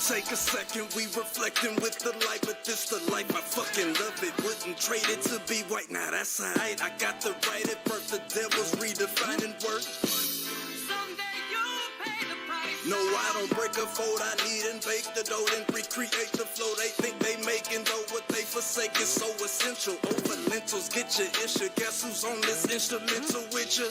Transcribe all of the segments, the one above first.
Take a second, we reflecting with the light, but this the life, I fucking love it. Wouldn't trade it to be white, now that's alright. I got the right at birth, the devil's redefining work. Someday you'll pay the price. No, I don't break a fold, I need and bake the dough, then recreate the flow. They think they making though what they forsake is so essential. Over lentils, get your issue. Guess who's on this instrumental with you?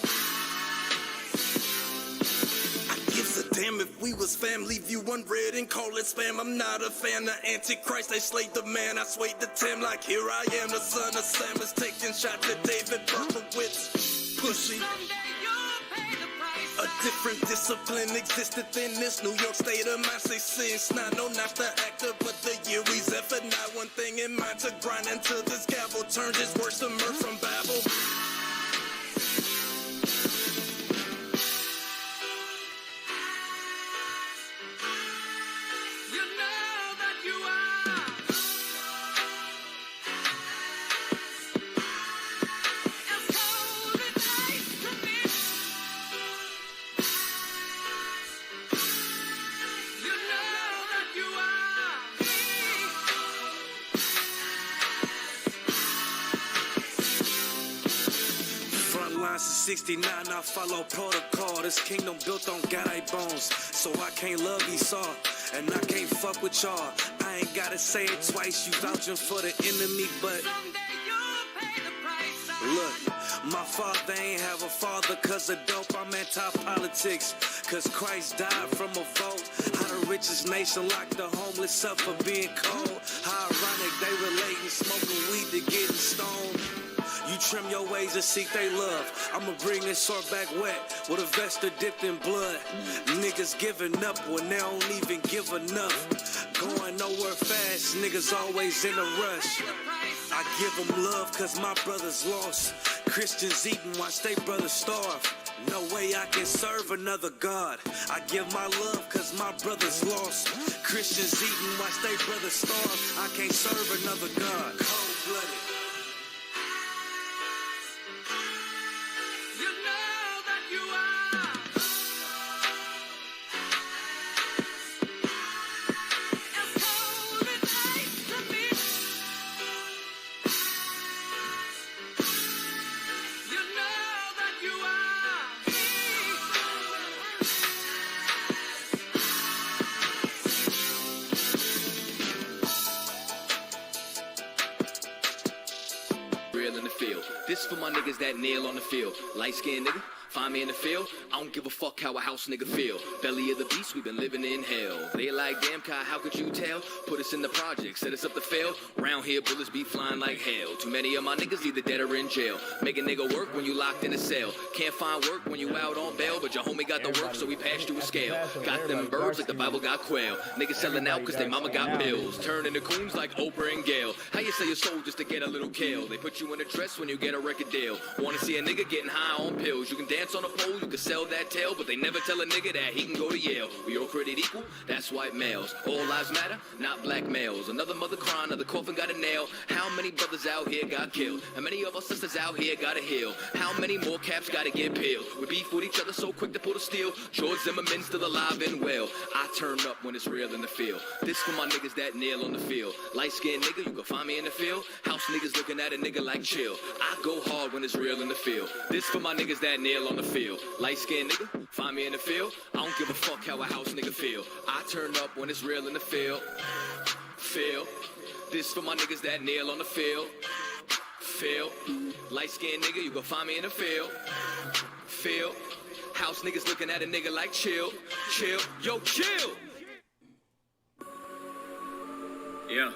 Gives a damn if we was family, view unread and call it spam. I'm not a fan of Antichrist, they slayed the man, I swayed the Tam like here I am, the son of Sam is taking shots at David Berkowitz. Pushy. A different discipline existed in this New York state of mind. Say since not no, not the actor, but the year we zephyr. Not one thing in mind to grind until this gavel turns its worse than murder from Babel. Since 69, I follow protocol. This kingdom built on God bones, so I can't love Esau, and I can't fuck with y'all. I ain't gotta say it twice, you vouching for the enemy, but someday you'll pay the price. Look, my father ain't have a father cause of dope, I'm anti-politics, cause Christ died from a vote. How the richest nation locked the homeless up for being cold. How ironic they relating smoking weed to getting stoned. You trim your ways and seek they love. I'ma bring this sword back wet with a vest dipped in blood. Niggas giving up when they don't even give enough. Going nowhere fast, niggas always in a rush. I give them love cause my brothers lost. Christians eating, watch they brothers starve. No way I can serve another God. I give my love cause my brothers lost. Christians eating, watch they brothers starve. I can't serve another God. Cold-blooded. This for my niggas that nail on the field. Light-skinned nigga, find me in the field. I don't give a fuck how a house nigga feel. Belly of the beast, we been living in hell. They like, damn, Kai, how could you tell? Put us in the project, set us up to fail. Round here, bullets be flying like hell. Too many of my niggas either dead or in jail. Make a nigga work when you locked in a cell. Can't find work when you out on bail. But your homie got the work, so we passed through a scale. Got them birds like the Bible got quail. Niggas selling out cause they mama got bills. Turning to coons like Oprah and Gail. How you sell your soul just to get a little kale? They put you in a dress when you get a record deal. Wanna see a nigga getting high on pills. You can dance on a pole, you can sell that tail, but they never tell a nigga that he can go to Yale. We all created equal, that's white males. All lives matter, not black males. Another mother crying, another coffin got a nail. How many brothers out here got killed? How many of our sisters out here gotta heal? How many more caps gotta get peeled? We beef with each other so quick to pull the steel. George Zimmerman still alive and well. I turn up when it's real in the field. This for my niggas that nail on the field. Light-skinned nigga, you can find me in the field. House niggas looking at a nigga like chill. I go hard when it's real in the field. This for my niggas that nail on the field. Light-skinned nigga, find me in the field. I don't give a fuck how a house nigga feel. I turn up when it's real in the field. Feel. This for my niggas that nail on the field. Feel. Light-skinned nigga, you gon' find me in the field. Feel. House niggas looking at a nigga like chill. Chill. Yo, chill. Yeah.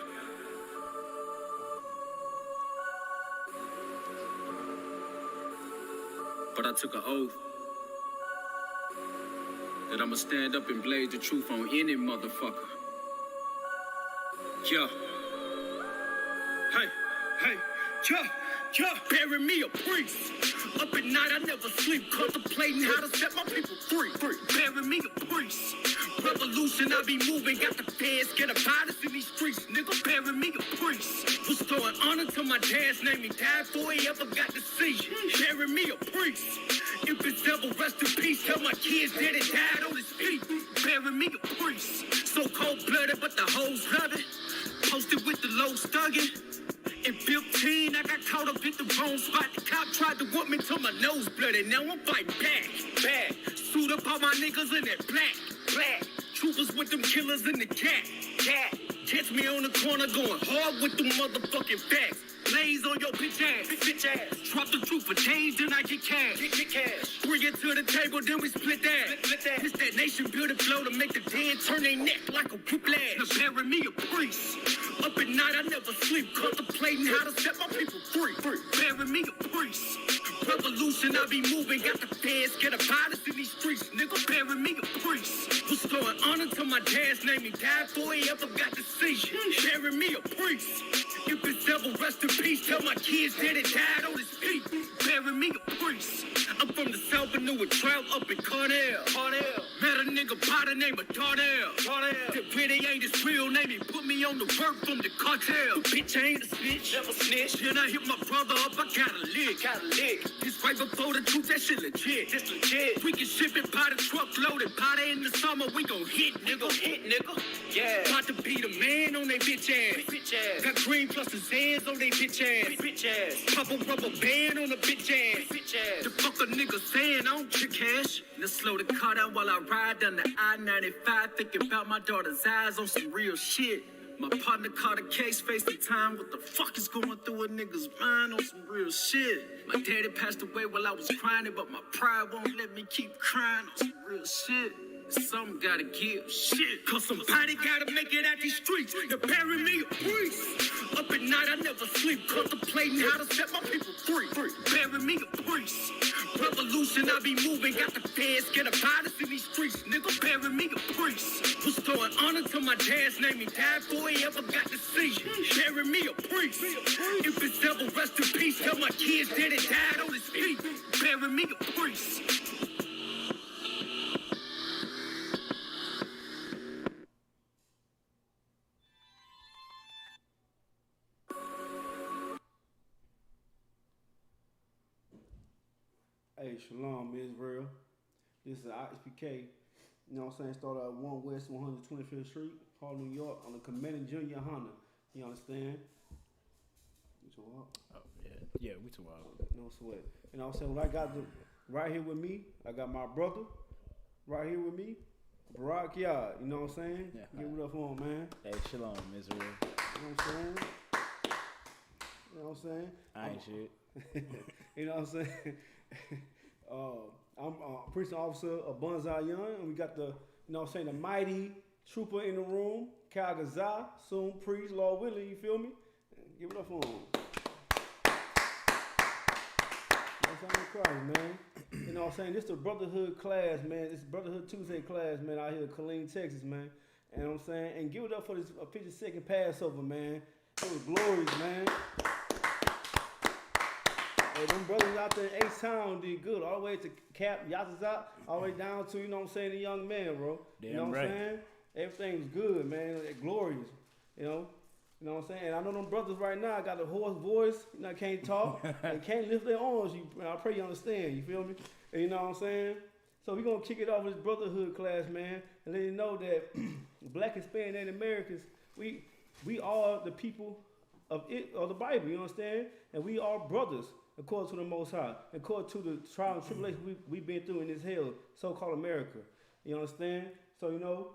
But I took an oath that I'ma stand up and blaze the truth on any motherfucker. Yeah. Hey, hey, yeah. Bury me a priest. Up at night I never sleep, contemplating how to set my people free. Bury me a priest. Revolution I be moving, got the feds get a virus in these streets. Nigga, bury me a priest. Restoring honor to my dad's name. He died before he ever got to see. Bury me a priest. If it's ever rest in peace, tell my kids that it died on his feet. Bury me a priest. So cold-blooded, but the hoes love it. Posted with the low stugging. In 15, I got caught up in the wrong spot. The cop tried to whoop me till my nose blooded. Now I'm fighting back. Suit up all my niggas in that black. Troopers with them killers in the cat. Catch me on the corner going hard with them motherfucking facts. Blaze on your bitch ass. Drop the truth for change, then I get cash. Bring it to the table, then we split that. It's that nation building flow to make the dead turn their neck like a whiplash. Now bury me a priest. Up at night, I never sleep, contemplating how to set my people free. Bury me a priest. Revolution, I be moving, got the feds, get a violence in these streets. Nigga, bury me a priest. Restoring honor to my dad's name, he died before he ever got to see. Bury me a priest. If it's ever rest in peace, tell my kids that it died on his feet. Bury me a priest. I'm from the South and knew a trout up in Cornell. Met a nigga by the name of Darnell. The pretty ain't his real name, he put me on the work from the cartel. Bitch, I ain't a snitch, never snitch. Then I hit my brother up, I got a lick. This right before the truth, that shit legit. We can ship it by the truck loaded. Powder in the summer, we gon' hit, nigga. Yeah. About to be the man on they bitch ass. Got green plus the Zans on they bitch ass. Pop a rubber band on the bitch ass. The fuck a nigga saying, I don't check cash. Let's slow the car down while I ride down the I-95. Thinking about my daughter's eyes on some real shit. My partner caught a case, faced the time. What the fuck is going through a nigga's mind on some real shit? My daddy passed away while I was crying, but my pride won't let me keep crying on some real shit. Something gotta give, shit. Cause somebody gotta make it out these streets. Now bury me a priest. Up at night, I never sleep, contemplating how to set my people free. Bury me a priest. Revolution, I be moving, got the feds, get a violence in these streets. Nigga, bury me a priest. Restoring honor to my dad's name, he died before he ever got to see. Bury me a priest. If it's ever rest in peace, tell my kids that it died on his feet. Bury me a priest. Hey, Shalom, Israel. This is Isupk. You know what I'm saying? Started at 1 West 125th Street, Harlem, New York, on the Commander Junior Honda. You understand? You too wild? Oh, yeah, we too wild. No sweat. You know what I'm saying? When I got right here with me, I got my brother right here with me, Barack Yard. You know what I'm saying? Yeah. Give it up for him, man. Hey, Shalom, Israel. You know what I'm saying? You know what I'm saying? I ain't shit. You know what I'm saying? I'm precinct officer of Bunzai Young, and we got the, you know what I'm saying, the mighty trooper in the room, Cal Gazah, soon priest, Lord willing, you feel me? Give it up for him. That's how we cry, man. You know what I'm saying? This is the Brotherhood class, man. This is Brotherhood Tuesday class, man, out here in Killeen, Texas, man. You know what I'm saying? And give it up for this 52nd Passover, man. It was glorious, man. Hey, them brothers out there in H-Town did good. All the way to Cap, Yazazat, all the way down to, you know what I'm saying, the young man, bro. Damn you know what right. I'm saying? Everything was good, man. Glorious. You know what I'm saying? And I know them brothers right now got a hoarse voice, you know, can't talk, and can't lift their arms. I pray you understand, you feel me? And you know what I'm saying? So we're going to kick it off with this Brotherhood class, man, and let you know that Black, Hispanic, and Americans, we are the people of the Bible, you understand? And we are brothers. According to the Most High, according to the trial and tribulation we've been through in this hell, so-called America. You understand? So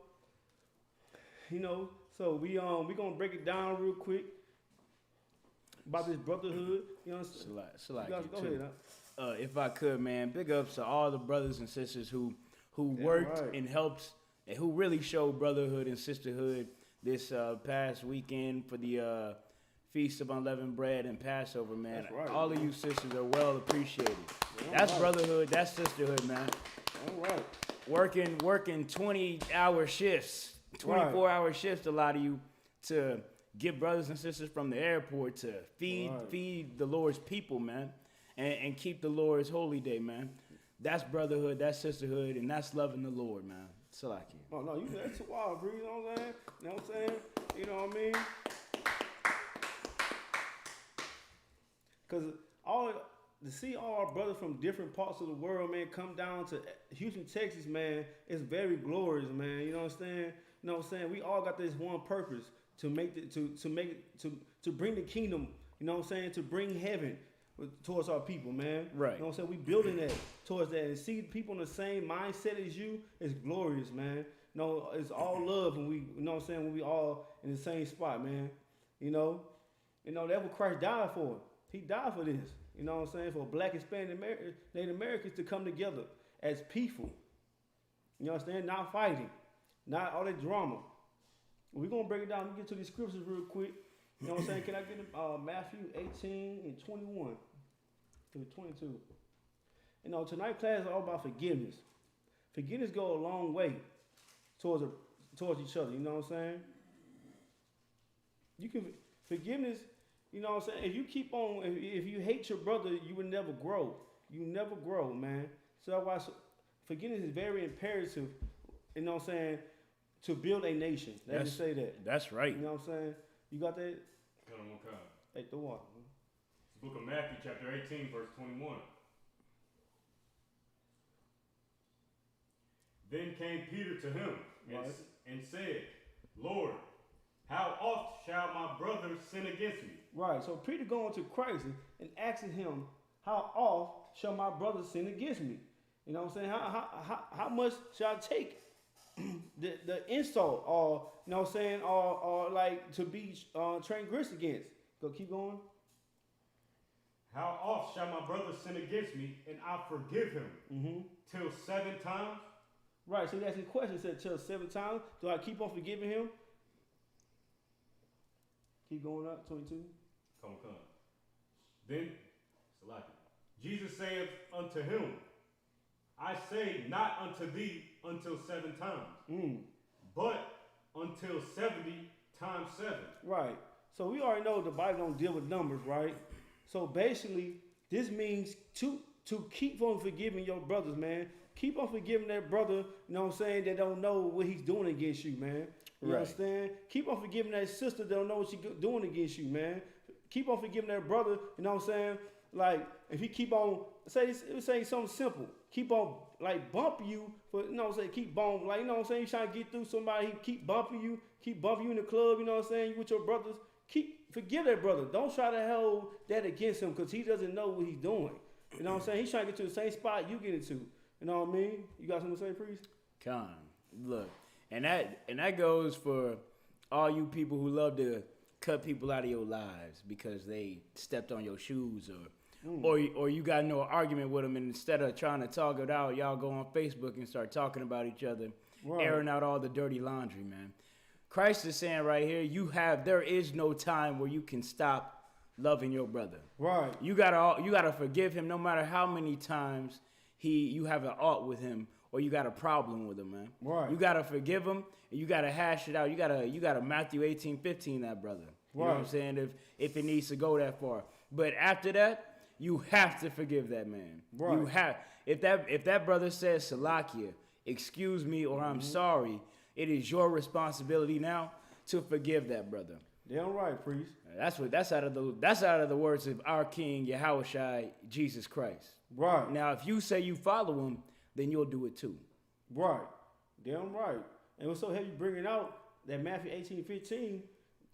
so we gonna break it down real quick about this brotherhood. You understand? Go ahead. If I could, man, big ups to all the brothers and sisters who worked and helped and who really showed brotherhood and sisterhood this past weekend for the Feast of Unleavened Bread and Passover, man. That's right, all man. of you sisters are well appreciated. Yeah, that's right. brotherhood, that's sisterhood, man. All right. Working 20-hour shifts, 24-hour shifts, a lot of you, to get brothers and sisters from the airport to feed the Lord's people, man, and keep the Lord's holy day, man. That's brotherhood, that's sisterhood, and that's loving the Lord, man. Salaki. Oh, no, that's too wild, bro. You know what I'm saying? You know what I'm saying? You know what I mean? Because to see all our brothers from different parts of the world, man, come down to Houston, Texas, man, it's very glorious, man. You know what I'm saying? You know what I'm saying? We all got this one purpose to bring the kingdom, you know what I'm saying, to bring heaven towards our people, man. Right. You know what I'm saying? We building that towards that, and see people in the same mindset as you is glorious, man. You know, it's all love when we, you know what I'm saying, when we all in the same spot, man. You know, that's what Christ died for. He died for this. You know what I'm saying? For Black, Hispanic, Native Americans to come together as people. You understand? Not fighting, not all that drama. We're gonna break it down. Let me get to these scriptures real quick. You know what I'm saying? Can I get Matthew 18 and 21 through 22? You know, tonight's class is all about forgiveness. Forgiveness go a long way towards each other. You know what I'm saying? You can forgiveness. You know what I'm saying? If you keep on, if you hate your brother, you will never grow. You never grow, man. So that's why forgiveness is very imperative. You know what I'm saying? To build a nation. Let me say that. That's right. You know what I'm saying? You got that? Come on, come. Hey, the water. It's the book of Matthew, chapter 18, verse 21. Then came Peter to him and said, Lord, how oft shall my brother sin against me? Right. So Peter going to Christ and asking him, how oft shall my brother sin against me? You know what I'm saying? How much shall I take the insult, or you know what I'm saying, or like to be transgressed against? Go, keep going. How oft shall my brother sin against me, and I forgive him? Till 7 times? Right. So he asked the question. He said, till 7 times. Do I keep on forgiving him? Keep going up. 22. Come. Then, Jesus saith unto him, I say not unto thee until 7 times, but until 70 times 7. Right. So we already know the Bible don't deal with numbers, right? So basically, this means to keep on forgiving your brothers, man. Keep on forgiving that brother, you know what I'm saying, that don't know what he's doing against you, man. You understand? Keep on forgiving that sister that don't know what she's doing against you, man. Keep on forgiving that brother, you know what I'm saying? Like, if he keep on, say something simple. Keep on, like, bumping you, for, you know what I'm saying, keep bumping, like, you know what I'm saying, you trying to get through somebody, he keep bumping you in the club, you know what I'm saying, you with your brothers. Forgive that brother. Don't try to hold that against him, because he doesn't know what he's doing. You know what I'm saying? He's trying to get to the same spot you get into. You know what I mean? You got something to say, Priest? Look, and that goes for all you people who love to cut people out of your lives because they stepped on your shoes, or you got no argument with them, and instead of trying to talk it out, y'all go on Facebook and start talking about each other, airing out all the dirty laundry, man. Christ is saying right here, there is no time where you can stop loving your brother. Right. You gotta forgive him no matter how many times you have an ought with him or you got a problem with him, man. Right. You gotta forgive him and you gotta hash it out. You gotta Matthew 18:15 that brother. You know what I'm saying? If it needs to go that far. But after that, you have to forgive that man. Right. You have. If that brother says Salakia, excuse me, or I'm sorry, it is your responsibility now to forgive that brother. Damn right, priest. That's out of the words of our King Yahushua Jesus Christ. Right. Now, if you say you follow him, then you'll do it too. Right. Damn right. And what's so heavy bringing out that Matthew 18:15,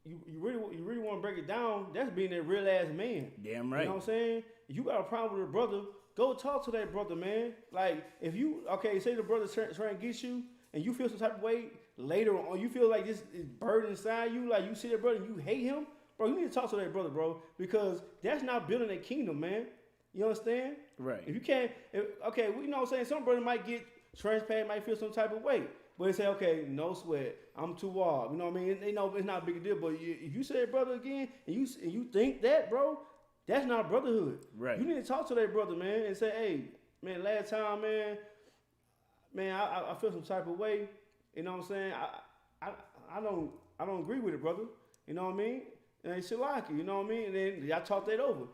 you really want to break it down? That's being that real ass man. Damn right. You know what I'm saying? If you got a problem with a brother, go talk to that brother, man. Like if you say the brother's trying to get you, and you feel some type of way later on, you feel like this is burdened inside you, like you see that brother and you hate him, bro, you need to talk to that brother, bro, because that's not building a kingdom, man. You understand? Right. If you can't, we know what I'm saying, some brother might get transparent, might feel some type of way, but they say, okay, no sweat, I'm too wild. You know what I mean? They know it's not a big deal, but if you say brother again, and you think that, bro, that's not brotherhood. Right. You need to talk to that brother, man, and say, hey, man, last time, man, I feel some type of way. You know what I'm saying? I don't agree with it, brother. You know what I mean? And they should like it, you know what I mean? And then y'all talk that over.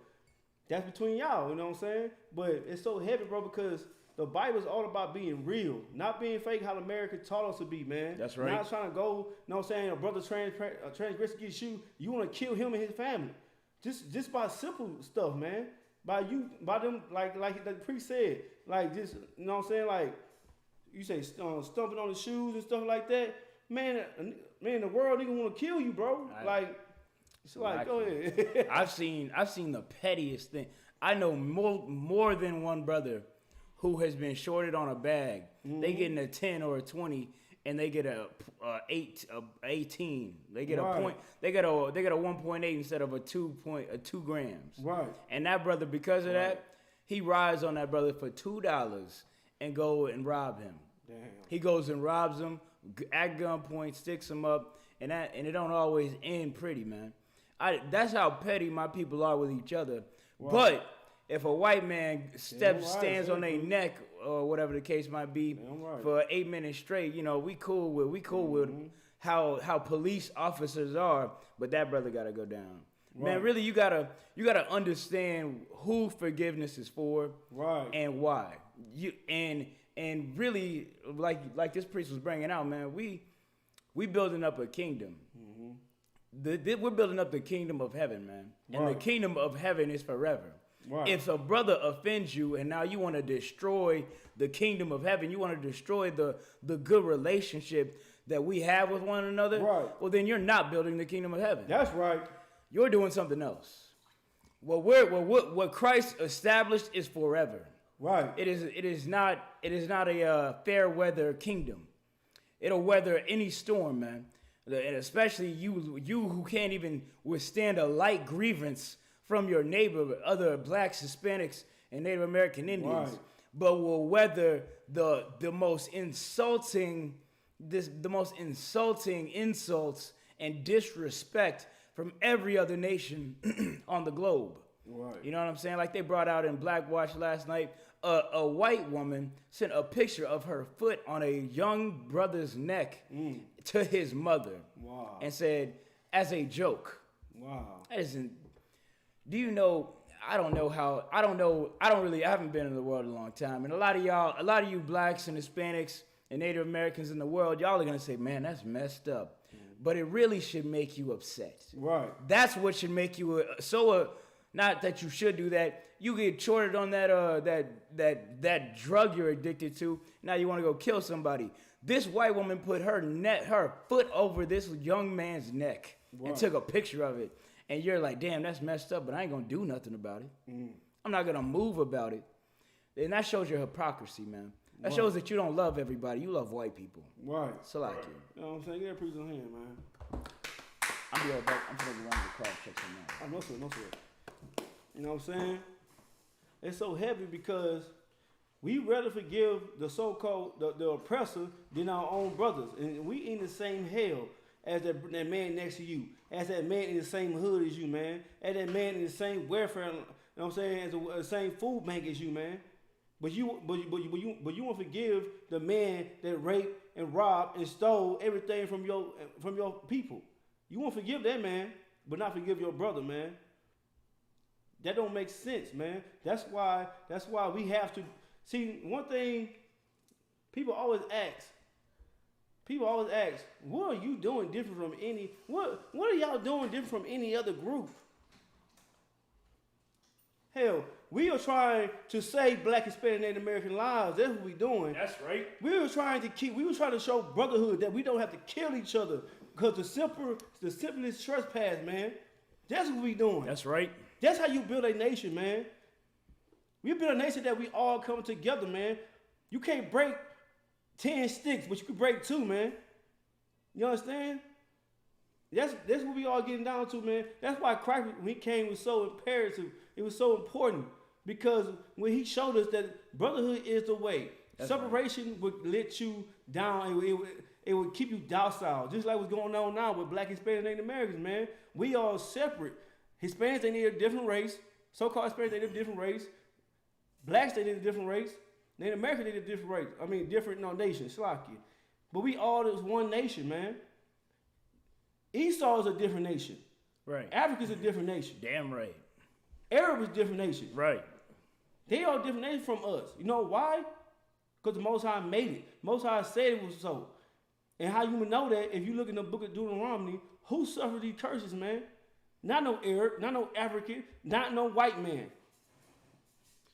That's between y'all, you know what I'm saying? But it's so heavy, bro, because the Bible is all about being real, not being fake how America taught us to be, man. That's right. Not trying to go, you know what I'm saying, a brother transgress against you want to kill him and his family. Just by simple stuff, man. by them, like the priest said, like just, you know what I'm saying, like you say, stomping on the shoes and stuff like that. Man, the world nigga want to kill you, bro. Like, it's like, go ahead. I've seen the pettiest thing. I know more than one brother who has been shorted on a bag. They getting a 10 or a 20, and they get a 18. They get a point. They get a 1.8 instead of a 2 grams. Right. And that brother, because of that, he rides on that brother for $2 and go and rob him. Damn. He goes and robs him at gunpoint, sticks him up, and it don't always end pretty, man. That's how petty my people are with each other. Wow. But if a white man stands on their neck or whatever the case might be for 8 minutes straight, you know, we cool with how police officers are, but that brother gotta go down. Right. Man, really, you gotta understand who forgiveness is for, and why. And really, like this priest was bringing out, man, we building up a kingdom. We're building up the kingdom of heaven, man. And the kingdom of heaven is forever. Right. If a brother offends you and now you want to destroy the kingdom of heaven, you want to destroy the good relationship that we have with one another, well, then you're not building the kingdom of heaven. That's right. You're doing something else. What Christ established is forever. Right. It is not a fair weather kingdom. It'll weather any storm, man. And especially you who can't even withstand a light grievance from your neighbor, other blacks, Hispanics, and Native American Indians, but will weather the most insulting insults and disrespect from every other nation on the globe. Right. You know what I'm saying? Like they brought out in Black Watch last night, a white woman sent a picture of her foot on a young brother's neck to his mother. Wow. And said, as a joke. Wow. That isn't. Do you know? I haven't been in the world a long time, and a lot of you blacks and Hispanics and Native Americans in the world, y'all are gonna say, man, that's messed up. But it really should make you upset. Right. That's what should make you not that you should do that. You get shorted on that drug you're addicted to. Now you want to go kill somebody. This white woman put her foot over this young man's neck and took a picture of it. And you're like, damn, that's messed up, but I ain't gonna do nothing about it. I'm not gonna move about it. And that shows your hypocrisy, man. That shows that you don't love everybody. You love white people. Right. So like you. You know what I'm saying? Get that priest on hand, man. I'm gonna go run the crowd check some now. No sweat. You know what I'm saying? It's so heavy because we rather forgive the so-called the oppressor than our own brothers, and we in the same hell as that man next to you, as that man in the same hood as you, man, as that man in the same welfare, you know what I'm saying, as the same food bank as you, man. But you want to forgive the man that raped and robbed and stole everything from your people. You want to forgive that man, but not forgive your brother, man. That don't make sense, man. That's why we have to see one thing. People always ask, what are you doing different from any? What are y'all doing different from any other group? Hell, we are trying to save Black, Hispanic, Native American lives. That's what we're doing. That's right. We were trying to show brotherhood, that we don't have to kill each other, because the simplest trespass, man. That's what we doing. That's right. That's how you build a nation, man. We build a nation that we all come together, man. You can't break 10 sticks, but you can break 2, man. You understand? That's what we all getting down to, man. That's why Christ, when he came, was so imperative. It was so important, because when he showed us that brotherhood is the way. That's separation would let you down. It would keep you docile, just like what's going on now with Black, Hispanic, Native Americans, man. We all separate. Hispanics, they need a different race. So-called Hispanics, they need a different race. Blacks, they need a different race. Native Americans, they need a different race. I mean, different nation, Slovakia. But we all is one nation, man. Esau is a different nation. Right. Africa's a different nation. Damn right. Arab is a different nation. Right. They are different nations from us. You know why? Because the Most High made it. Most High said it was so. And how you would know that if you look in the book of Deuteronomy, who suffered these curses, man? Not no Arab, not no African, not no white man.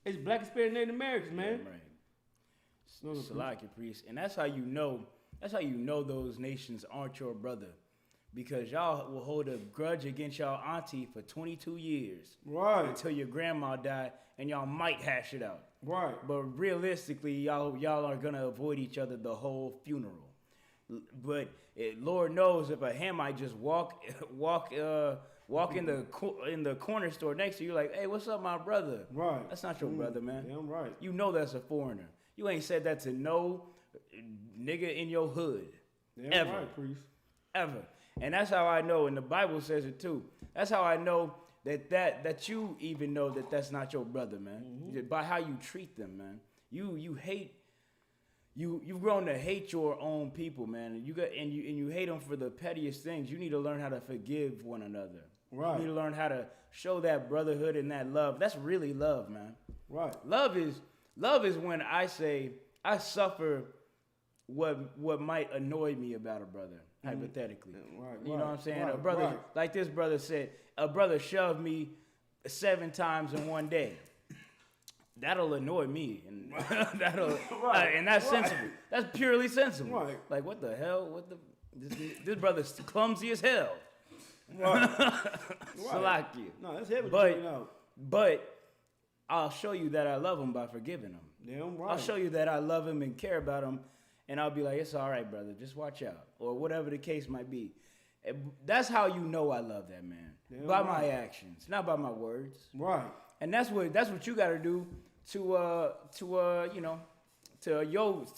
It's black Hispanic Native Americans, man. Yeah, right. Salaki priest, and that's how you know. That's how you know those nations aren't your brother, because y'all will hold a grudge against y'all auntie for 22 years, Right. until your grandma died, and y'all might hash it out. Right. But realistically, y'all are gonna avoid each other the whole funeral. But Lord knows if a Hamite just walk in the corner store next to you, like, hey, what's up, my brother? Right. That's not your brother, man. Damn right. You know that's a foreigner. You ain't said that to no nigga in your hood. Damn ever. right, priest. Ever. And that's how I know, and the Bible says it too. That's how I know that you even know that that's not your brother, man. By how you treat them, man. You hate. You've grown to hate your own people, man. And you hate them for the pettiest things. You need to learn how to forgive one another. Right. You need to learn how to show that brotherhood and that love. That's really love, man. Right. Love is when I say I suffer what might annoy me about a brother, hypothetically. Right. You know what I'm saying? Right, A brother, right. like this brother said, a brother shoved me 7 times in one day. That'll annoy me, and and that's sensible. That's purely sensible. Right. Like, what the hell? This brother's clumsy as hell. Right. Salakia. No, that's heavy. But I'll show you that I love him by forgiving him. Damn right. I'll show you that I love him and care about him, and I'll be like, it's all right, brother. Just watch out, or whatever the case might be. That's how you know I love that man. Damn by right. my actions, not by my words. Right. And that's what you got to do to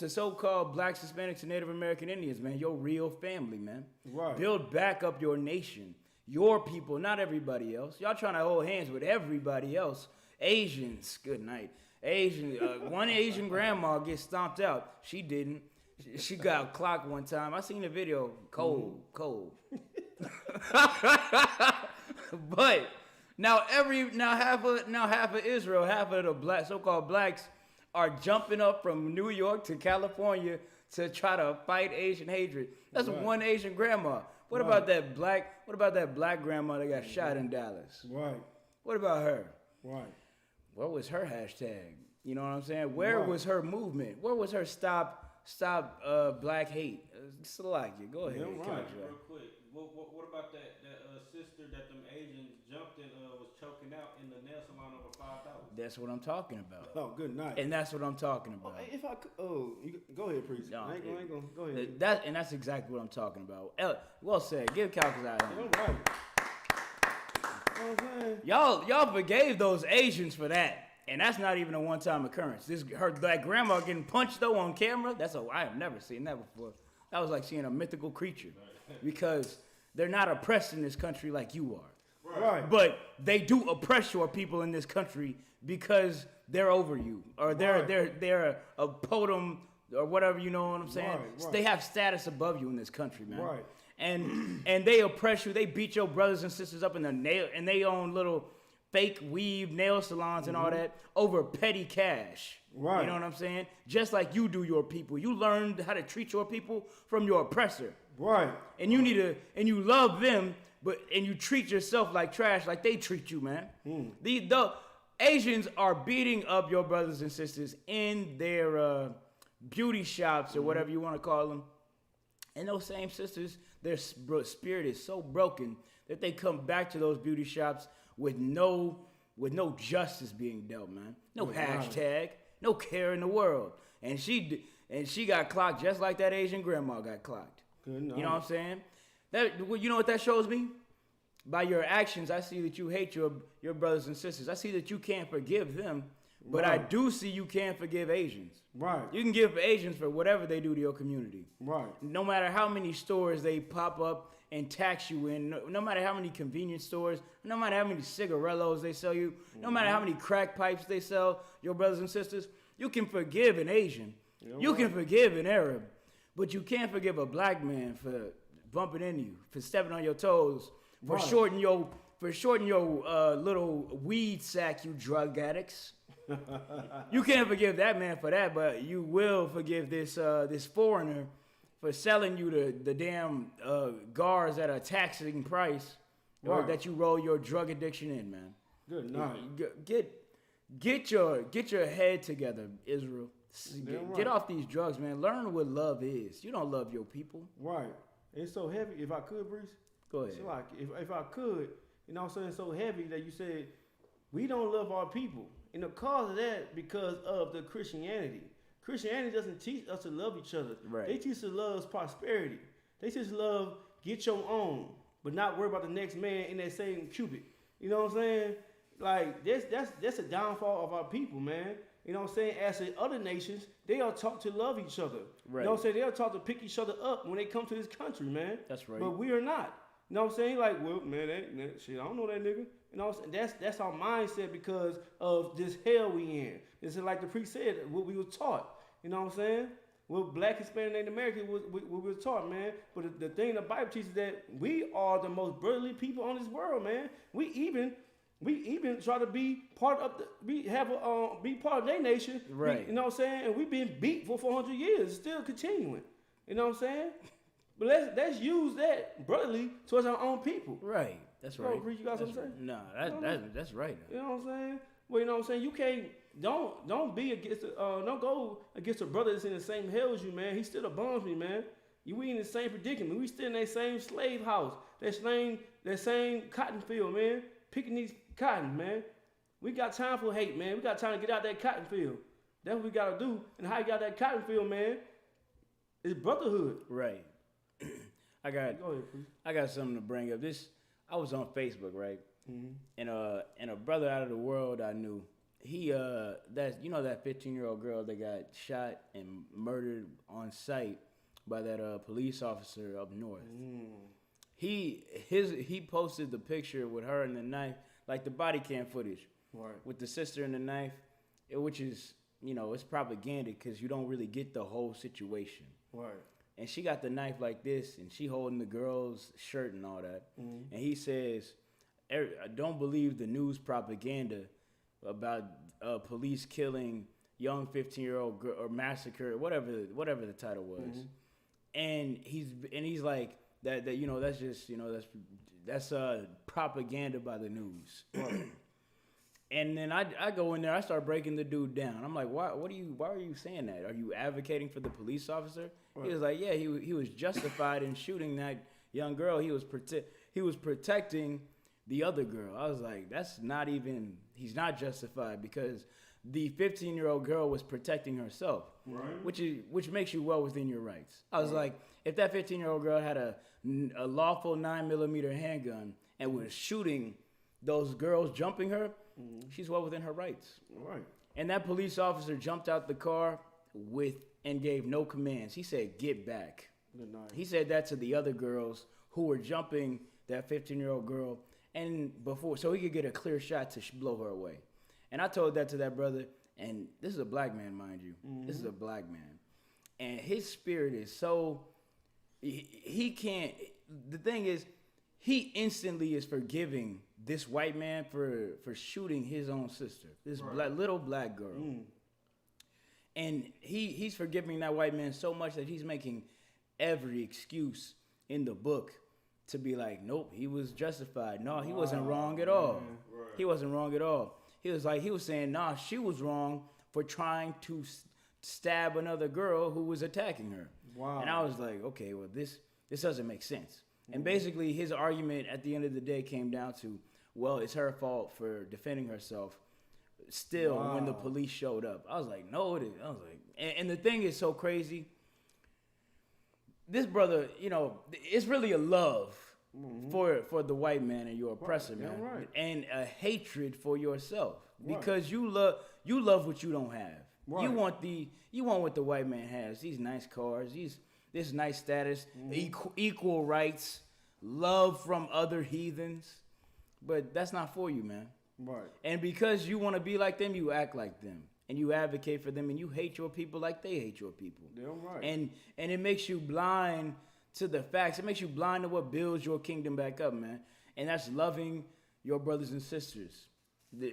so-called blacks, Hispanics, and Native American Indians, man. Your real family, man. Right. Build back up your nation, your people, not everybody else. Y'all trying to hold hands with everybody else. Asians, good night. One Asian grandma gets stomped out. She didn't. She got clocked one time. I seen the video. Cold. But now half of Israel, half of the so-called blacks are jumping up from New York to California to try to fight Asian hatred. That's one Asian grandma. What about that black grandma that got shot in Dallas? Right. What about her? Right. What was her hashtag? You know what I'm saying? Where was her movement? Where was her stop black hate? Salakia, go ahead. Yeah, right. Couch, Real quick, what about that sister that them Asians jumped and was choking out in the nail salon over $5? That's what I'm talking about. Oh, good night. And that's what I'm talking about. If I could, you go ahead, priest. No, I ain't gonna go ahead. That's exactly what I'm talking about. Well said. Give Calcus out All here. right. You know what I'm saying? Y'all forgave those Asians for that. And that's not even a one-time occurrence. That grandma getting punched though on camera, I have never seen that before. That was like seeing a mythical creature. Because they're not oppressed in this country like you are. Right. But they do oppress your people in this country because they're over you. Or they're a potom or whatever, you know what I'm saying? Right. They have status above you in this country, man. Right. And they oppress you. They beat your brothers and sisters up in they own little fake weave nail salons and all that over petty cash. Right. You know what I'm saying? Just like you do your people. You learned how to treat your people from your oppressor. Right. And you love them, and you treat yourself like trash, like they treat you, man. The Asians are beating up your brothers and sisters in their beauty shops or whatever you want to call them. And those same sisters, their spirit is so broken that they come back to those beauty shops with no justice being dealt, man. No hashtag, no care in the world. And she got clocked just like that Asian grandma got clocked. Good night. You know what I'm saying? You know what that shows me? By your actions, I see that you hate your brothers and sisters. I see that you can't forgive them, but I do see you can't forgive Asians. Right. You can give Asians for whatever they do to your community. Right. No matter how many stores they pop up and tax you in, no matter how many convenience stores, no matter how many cigarellos they sell you, no matter how many crack pipes they sell your brothers and sisters, you can forgive an Asian. You can forgive an Arab, but you can't forgive a black man for bumping into you, for stepping on your toes, for shorting your little weed sack, you drug addicts. You can't forgive that man for that, but you will forgive this foreigner for selling you the damn gars at a taxing price, or that you roll your drug addiction in, man. Good night. get your head together, Israel. Get off these drugs, man. Learn what love is. You don't love your people. Right. It's so heavy. If I could, Breeze. Go ahead. So like, if I could, you know what I'm saying, so heavy that you said we don't love our people. And the cause of that because of the Christianity. Christianity doesn't teach us to love each other. Right. They teach us to love prosperity. They teach us to love get your own, but not worry about the next man in that same cubit. You know what I'm saying? Like that's a downfall of our people, man. You know what I'm saying? As the other nations, they are taught to love each other. Right. You know what I'm saying? They are taught to pick each other up when they come to this country, man. That's right. But we are not. You know what I'm saying? Like, well, man, that shit, I don't know that nigga. You know what I'm saying? That's our mindset because of this hell we in. It's like the priest said, what we were taught. You know what I'm saying? What Black, Hispanic, Native American we were taught, man. But the thing the Bible teaches that we are the most brotherly people on this world, man. We even try to be part of be part of their nation. Right. You know what I'm saying? And we've been beat for 400 years, still continuing. You know what I'm saying? But let's use that brotherly towards our own people. Right. That's right. Bro, you got something to say? No, that's right. You know what I'm saying? Well, you know what I'm saying? You can't don't be against don't go against a brother that's in the same hell as you, man. He still a bondsman, man. We in the same predicament. We still in that same slave house, that same cotton field, man. Picking these cotton, man. We got time for hate, man. We got time to get out that cotton field. That's what we gotta do. And how you got that cotton field, man, is brotherhood. Right. I got something to bring up. I was on Facebook, right? Mm-hmm. And a brother out of the world I knew. He that 15-year-old girl that got shot and murdered on sight by that police officer up north. He posted the picture with her and the knife, like the body cam footage, right, with the sister and the knife, which is, it's propaganda because you don't really get the whole situation. Right. And she got the knife like this, and she holding the girl's shirt and all that. Mm-hmm. And he says, don't believe the news propaganda about police killing young 15-year-old girl or massacre, whatever the title was. Mm-hmm. And he's like, that's just, that's propaganda by the news. And then I go in there, I start breaking the dude down. I'm like, why are you saying that? Are you advocating for the police officer? Right. He was like, yeah, he was justified in shooting that young girl. He was protecting the other girl. I was like, he's not justified because the 15-year-old girl was protecting herself, right, which makes you well within your rights. I was like, if that 15-year-old girl had a lawful 9mm handgun and was shooting those girls jumping her, she's well within her rights. Right. And that police officer jumped out the car and gave no commands. He said, get back. He said that to the other girls who were jumping that 15-year-old girl and so he could get a clear shot to blow her away. And I told that to that brother, and this is a black man, mind you. Mm-hmm. This is a black man. And his spirit is so, he can't, the thing is, he instantly is forgiving this white man for shooting his own sister, this little black girl. Mm. And he's forgiving that white man so much that he's making every excuse in the book to be like, nope, he was justified. No, he wasn't wrong at all. Right. He wasn't wrong at all. He was saying, nah, she was wrong for trying to stab another girl who was attacking her. Wow. And I was like, okay, well, this doesn't make sense. And basically his argument at the end of the day came down to, well, it's her fault for defending herself still when the police showed up. I was like, no, it is. I was like, and the thing is so crazy. This brother, it's really a love for the white man and your oppressor, man. Right. And a hatred for yourself because you love what you don't have. Right. You want what the white man has. These nice cars, this nice status, equal rights, love from other heathens. But that's not for you, man. Right. And because you want to be like them, you act like them. And you advocate for them, and you hate your people like they hate your people. Damn right. And it makes you blind to the facts. It makes you blind to what builds your kingdom back up, man. And that's loving your brothers and sisters.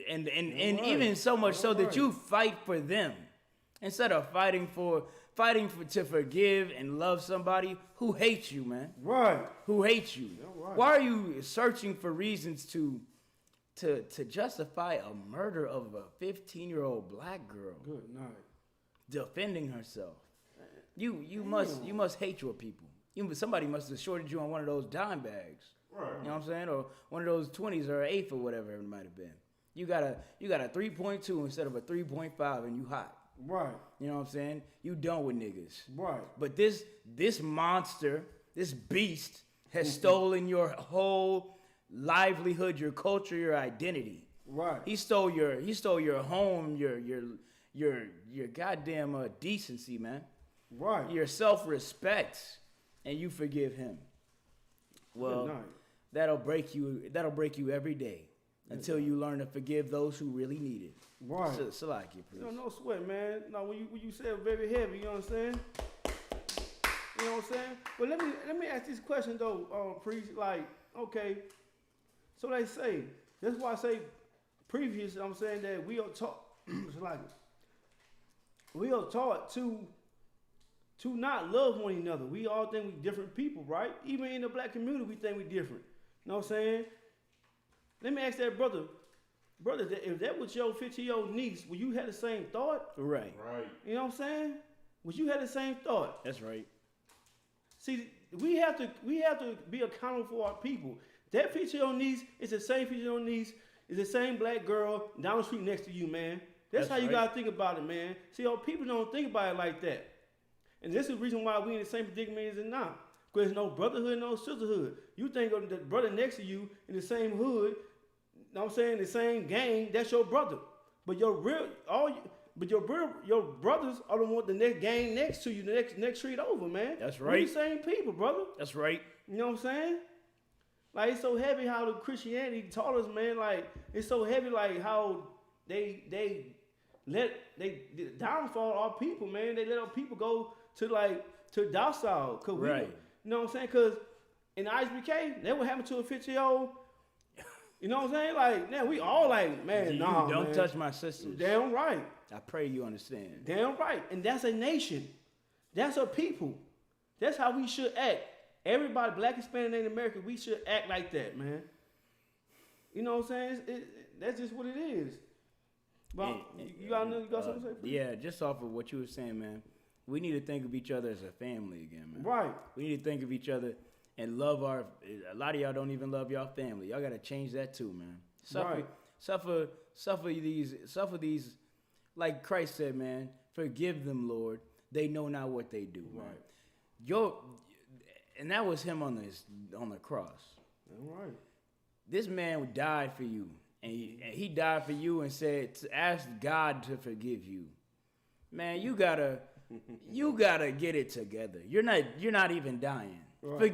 And even so much so that you fight for them. Instead of fighting to forgive and love somebody who hates you, man. Right. Who hates you. Right. Why are you searching for reasons to to justify a murder of a 15-year-old black girl. Good night. Defending herself. You must hate your people. Somebody must have shorted you on one of those dime bags. Right. You know what I'm saying? Or one of those 20s or 8 or whatever it might have been. You got a 3.2 instead of a 3.5 and you hot. Right. You know what I'm saying? You done with niggas. Right. But this monster, this beast has stolen your whole livelihood, your culture, your identity. Right. He stole your home, your goddamn decency, man. Right. Your self-respect, and you forgive him. Well, Good night. that'll break you every day until you learn to forgive those who really need it. Right. Salaki, please. No sweat, man. No, when you said very heavy, you know what I'm saying? You know what I'm saying? But let me ask this question though, priest. Like, okay, so they say that's why I say previous. I'm saying that we are taught, like, we are taught to not love one another. We all think we different people, right? Even in the black community, we think we different. You know what I'm saying? Let me ask that brother, if that was your 15-year-old niece, would you have the same thought? Right. Right. You know what I'm saying? Would you have the same thought? That's right. See, we have to be accountable for our people. That 15-year-old niece is the same 15-year-old niece, is the same black girl down the street next to you, man. That's how you right. gotta think about it, man. See, our people don't think about it like that. And this is the reason why we in the same predicament as now. Because there's no brotherhood, no sisterhood. You think of the brother next to you in the same hood, you know what I'm saying, the same gang, that's your brother. But your brothers are the one the next gang next to you, the next street over, man. That's We right. the same people, brother. That's right. You know what I'm saying? Like, it's so heavy how the Christianity taught us, man. Like, it's so heavy, like how they the downfall of our people, man. They let our people go to docile. Right. You know what I'm saying? Because in the ISBK, that what happened to a 50-year-old. You know what I'm saying? Like, now we all like, man, nah, don't man. touch my sisters. Damn right. I pray you understand. Damn right. And that's a nation. That's a people. That's how we should act. Everybody, black, Hispanic, Native American, we should act like that, man. You know what I'm saying? That's just what it is. But you got something to say? Yeah, just off of what you were saying, man. We need to think of each other as a family again, man. Right. We need to think of each other and love a lot of y'all don't even love y'all family. Y'all got to change that too, man. Suffer these, like Christ said, man, forgive them, Lord. They know not what they do, man. Right. And that was him on the cross. All right. This man died for you. And he died for you and said, ask God to forgive you. Man, you gotta get it together. You're not even dying. Right.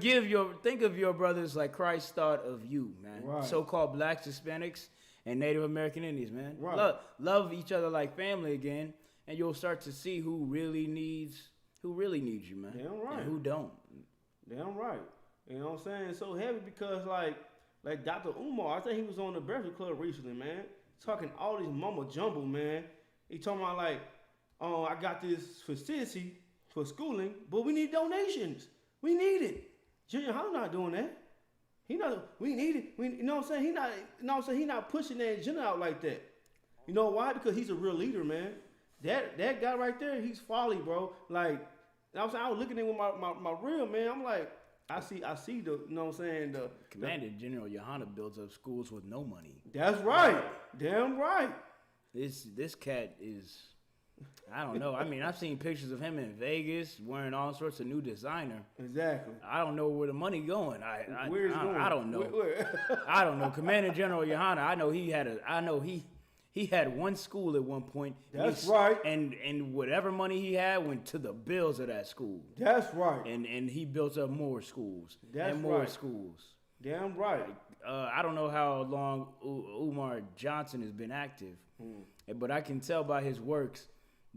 Think of your brothers like Christ thought of you, man. Right. So-called blacks, Hispanics, and Native American Indians, man. Right. Love each other like family again, and you'll start to see who really needs you, man. Damn right. And who don't. Damn right. You know what I'm saying? It's so heavy because like Dr. Umar, I think he was on the Breakfast Club recently, man. Talking all this mumbo jumbo, man. He talking about like, I got this facility for schooling, but we need donations. We need it. Junior Hall not doing that. We need it. You know what I'm saying? He not pushing that agenda out like that. You know why? Because he's a real leader, man. That guy right there, he's folly, bro. Like, you know what I'm saying? I was looking at with my real man. I'm like, I see the, you know what I'm saying? The Commander General Yohana builds up schools with no money. That's right. Damn right. This cat is, I don't know. I mean, I've seen pictures of him in Vegas wearing all sorts of new designer. Exactly. I don't know where the money going. Where's it going? I don't know. Where? I don't know. Commander General Yohana, I know he had one school at one point. That's right. And whatever money he had went to the bills of that school. That's right. And he built up more schools. That's and more right. schools. Damn right. I don't know how long Umar Johnson has been active, but I can tell by his works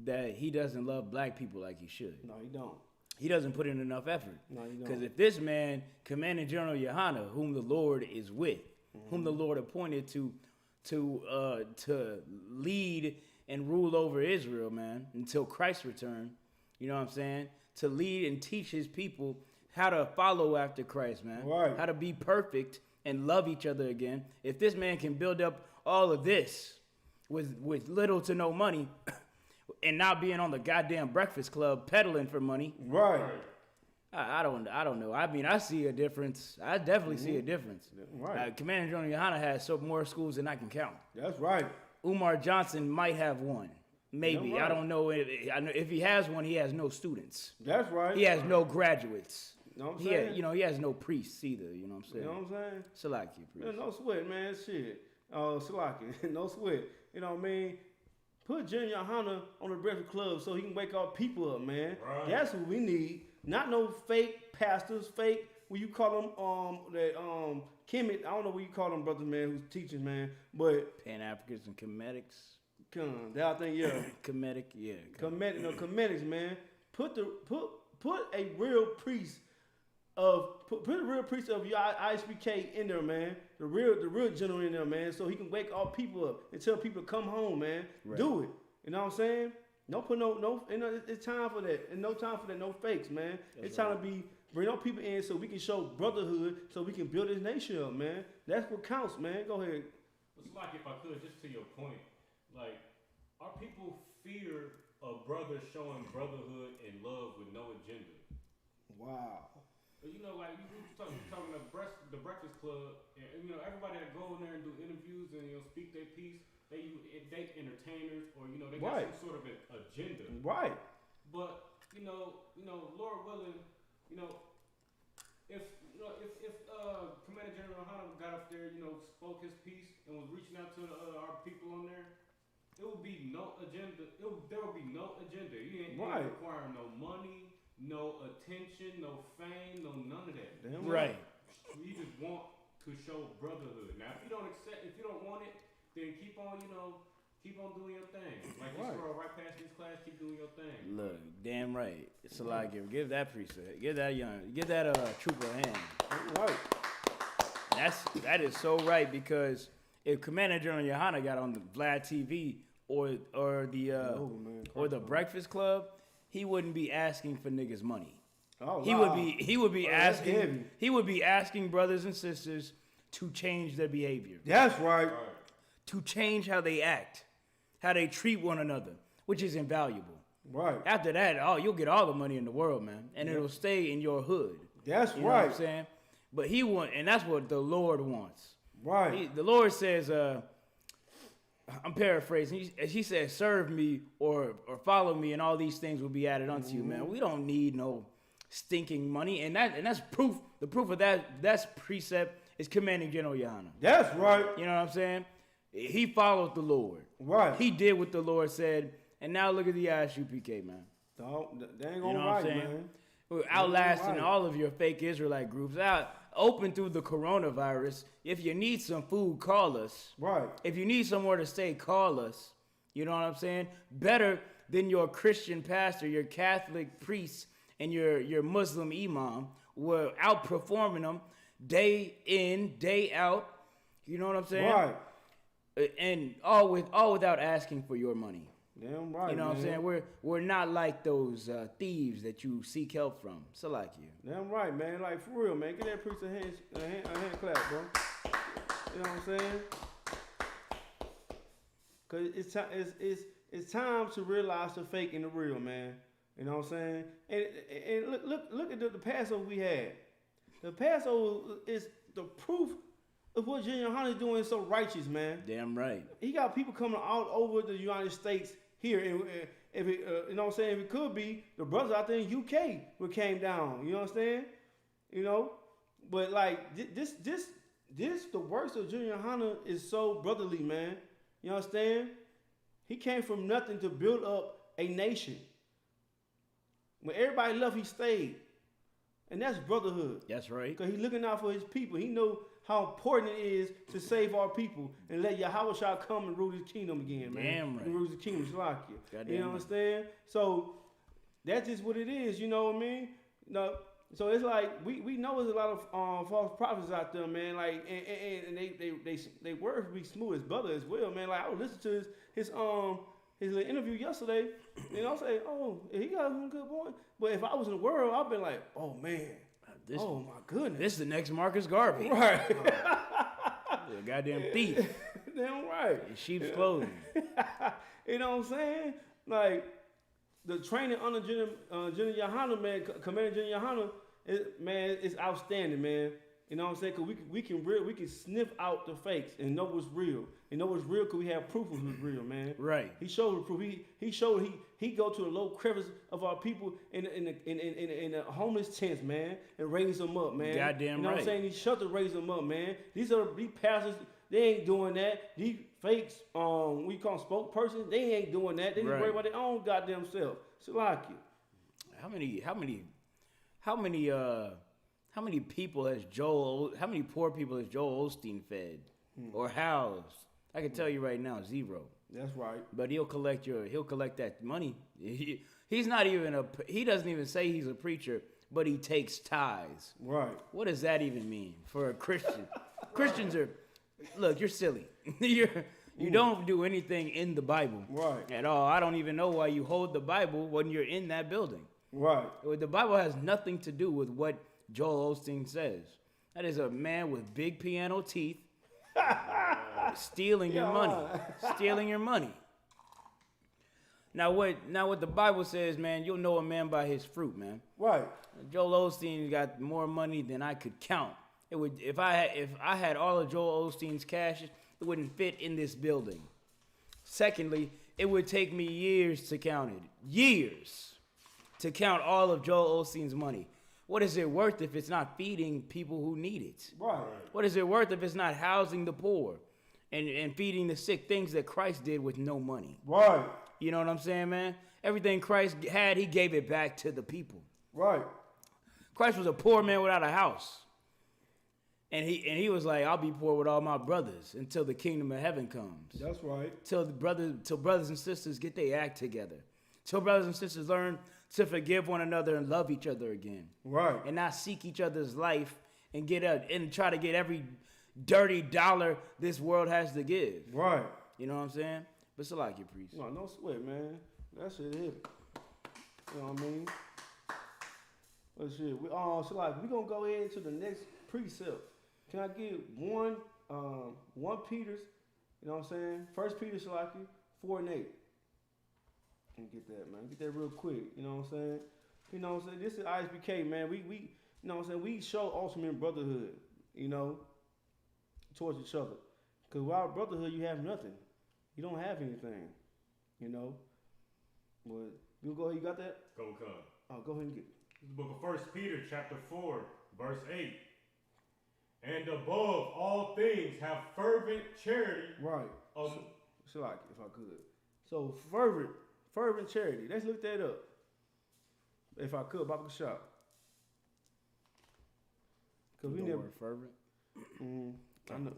that he doesn't love black people like he should. No, he don't. He doesn't put in enough effort. No, he don't. Because if this man, Commander General Yohana, whom the Lord is with, whom the Lord appointed to lead and rule over Israel, man, until Christ's return, you know what I'm saying? To lead and teach his people how to follow after Christ, man. Right. How to be perfect and love each other again. If this man can build up all of this with little to no money and not being on the goddamn Breakfast Club peddling for money. Right. I don't know. I mean, I see a difference. I definitely see a difference. Right. Commander General Yohana has more schools than I can count. That's right. Umar Johnson might have one. Maybe. Right. I don't know. If he has one, he has no students. That's right. He has no graduates. You know what I'm saying? He has no priests either. You know what I'm saying? You know what I'm saying? Salaki priest. No sweat, man. Shit. Salaki. No sweat. You know what I mean? Put General Yohana on the Breakfast Club so he can wake our people up, man. Right. That's what we need. Not no fake pastors, fake, what you call them, Kemet, I don't know what you call them brothers, man, who's teachers, man. But Pan-Africans and Comedics. that I think, yeah. Comedic, yeah. Comedics, man. Put a real priest put a real priest of your Isupk in there, man. The real general in there, man, so he can wake all people up and tell people to come home, man. Right. Do it. You know what I'm saying? Don't put it's time for that. And no time for that, no fakes, man. It's time to bring our people in so we can show brotherhood, so we can build this nation up, man. That's what counts, man. Go ahead. It's like, if I could, just to your point, like, our people fear a brother showing brotherhood and love with no agenda. Wow. But like you were talking about the Breakfast Club, and everybody that go in there and do interviews and speak their piece, they entertainers, or they got Right. some sort of an agenda. Right. But Lord willing, if Commander General Yohana got up there, spoke his piece and was reaching out to our people on there, it would be no agenda. There would be no agenda. You ain't requiring no money, no attention, no fame, no none of that. Damn Right. You just want to show brotherhood. Now, if you don't want it, then keep on doing your thing. Like you scroll right past this class, keep doing your thing. Look, damn right. It's a lot. Give that priest give that trooper a hand. Right. That is so right, because if Commander General Yohana got on the Vlad TV or the Breakfast Club, he wouldn't be asking for niggas money. Oh, He would be that's asking heavy. he would be asking brothers and sisters to change their behavior, That's right. to change how they act, how they treat one another, which is invaluable. Right. After that, you'll get all the money in the world, man, and it'll stay in your hood. That's You know what I'm saying? But and that's what the Lord wants. Right. The Lord says, I'm paraphrasing. He says, serve me or follow me, and all these things will be added unto you, man. We don't need no stinking money. And that's proof. The proof of that's precept is Commanding General Yohana. That's right. You know what I'm saying? He followed the Lord. Right. He did what the Lord said. And now look at the Isupk, man. They ain't You gonna know what I'm right, saying? man. We're outlasting right. all of your fake Israelite groups. Open through the coronavirus. If you need some food, call us. Right. If you need somewhere to stay, call us. You know what I'm saying? Better than your Christian pastor, your Catholic priest, and your Muslim imam were outperforming them day in, day out. You know what I'm saying? Right. And all without asking for your money. Damn right. You know what I'm man. saying? We're not like those thieves that you seek help from. So like you. Damn right, man. Like, for real, man. Get that priest a hand clap, bro. You know what I'm saying? Because it's time to realize the fake and the real, man. You know what I'm saying? And look at the Passover we had. The Passover is the proof of what General Yohana is doing so righteous, man. Damn right. He got people coming all over the United States here, and if it, you know what I'm saying, if it could be the brothers out there in UK would came down. You know what I'm saying? You know, but like this the works of Junior Yohana is so brotherly, man. You understand? He came from nothing to build up a nation. When everybody left, he stayed, and that's brotherhood. That's right. Because he's looking out for his people. He know how important it is to save our people and let Yahweh come and rule his kingdom again, man. Damn right. And rule his kingdom, Shalakia. Goddamn You right. understand? So that's just what it is, you know what I mean? No, so it's like we know there's a lot of false prophets out there, man. Like and they words be smooth as butter as well, man. Like I was listening to his little interview yesterday, and I say, oh, he got some good point. But if I was in the world, I'd been like, oh man, Oh my goodness. This is the next Marcus Garvey. Right. The goddamn thief Damn right. in sheep's clothing. You know what I'm saying? Like the training under General Yohana, man, Commander General Yohana, man, it's outstanding, man. You know what I'm saying? Cause we can sniff out the fakes and know what's real. And know what's real because we have proof of what's real, man. Right. He showed the proof. He showed he go to the low crevice of our people in the homeless tents, man, and raise them up, man. Goddamn You know right. what I'm saying? These shelters raise them up, man. These pastors, they ain't doing that. These fakes, we call them spokespersons, they ain't doing that. They just worry about their own goddamn self. Salaki. How many poor people has Joel Osteen fed or housed? I can tell you right now, 0. That's right. But he'll collect that money. He doesn't even say he's a preacher, but he takes tithes. Right. What does that even mean for a Christian? Christians look, you're silly. You don't do anything in the Bible at all. I don't even know why you hold the Bible when you're in that building. Right. The Bible has nothing to do with what Joel Osteen says. That is a man with big piano teeth stealing your money. Stealing your money. Now what the Bible says, man, you'll know a man by his fruit, man. Right. Joel Osteen got more money than I could count. It would if I had all of Joel Osteen's cash, it wouldn't fit in this building. Secondly, it would take me years to count it. Years to count all of Joel Osteen's money. What is it worth if it's not feeding people who need it? Right. What is it worth if it's not housing the poor and feeding the sick, things that Christ did with no money? Right. You know what I'm saying, man? Everything Christ had, he gave it back to the people. Right. Christ was a poor man without a house. And he was like, I'll be poor with all my brothers until the kingdom of heaven comes. That's right. Till brothers and sisters get their act together. Till brothers and sisters learn to forgive one another and love each other again. Right. And not seek each other's life and try to get every dirty dollar this world has to give. Right. You know what I'm saying? But it's like your priest. No sweat, man. That shit hit it. You know what I mean? But shit, we gonna go ahead to the next precept. Can I give one Peter's, you know what I'm saying? 1 Peter, Shalaki, 4 and 8. And get that, man. Get that real quick. You know what I'm saying? You know what I'm saying? This is ISBK, man. We you know what I'm saying? We show ultimate brotherhood, you know, towards each other. Because without brotherhood, you have nothing. You don't have anything, you know. But you go ahead, you got that? Come. Oh, go ahead and get it. The book of 1 Peter, chapter 4, verse 8. And above all things, have fervent charity. Right. So like, if I could. So fervent charity. Let's look that up. If I could, Baba Shop. Because we never. Word fervent. I know.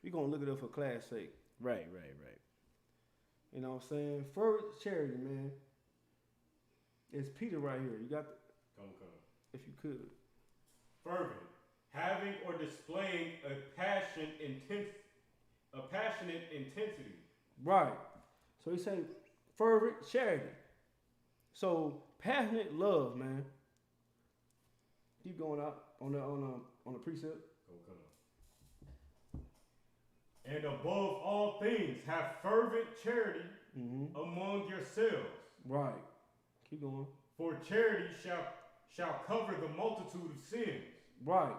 We're going to look it up for class sake. Right. You know what I'm saying? Fervent charity, man. It's Peter right here. You got the, Come. if you could. Fervent, having or displaying a passionate intensity. Right. So he's saying fervent charity. So passionate love, man. Keep going out on the precept. Come. And above all things, have fervent charity among yourselves. Right. Keep going. For charity shall cover the multitude of sins. Right.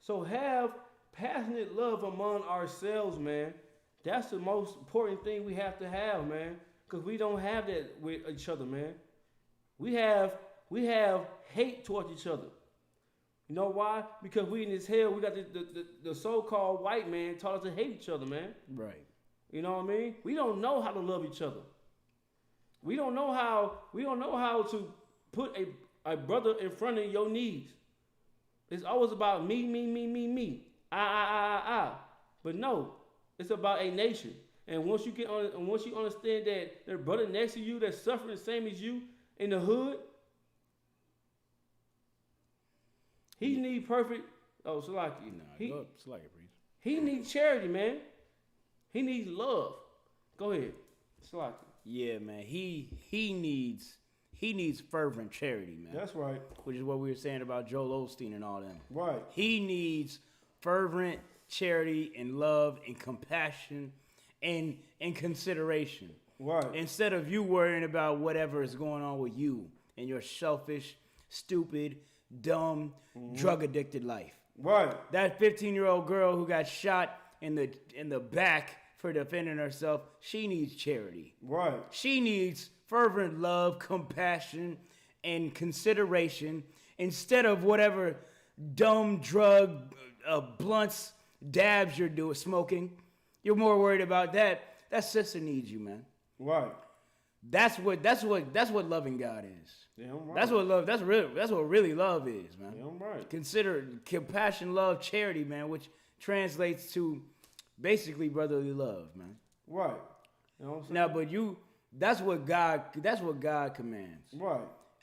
So have passionate love among ourselves, man. That's the most important thing we have to have, man. Because we don't have that with each other, man. We have hate towards each other. You know why? Because we in this hell, we got the so-called white man taught us to hate each other, man. Right. You know what I mean? We don't know how to love each other. We don't know how to put a brother in front of your needs. It's always about me. I. But no, it's about a nation. And once you understand that their brother next to you that's suffering the same as you in the hood, he need perfect. Oh, Salaki. Salaki, please. He needs charity, man. He needs love. Go ahead, Salaki. Yeah, man. He needs He needs fervent charity, man. That's right. Which is what we were saying about Joel Osteen and all them. Right. He needs fervent charity and love and compassion and consideration. Right. Instead of you worrying about whatever is going on with you and your selfish, stupid, dumb, drug-addicted life. Right. That 15-year-old girl who got shot in the back for defending herself, she needs charity. Right. She needs fervent love, compassion, and consideration instead of whatever dumb drug, blunts, dabs you're smoking. You're more worried about that. That sister needs you, man. Right. That's what loving God is. Yeah, I'm right. That's what really love is, man. Yeah, I'm right. Consider compassion, love, charity, man, which translates to basically brotherly love, man. Right. You know what I'm saying? Now, but that's what God commands. Right.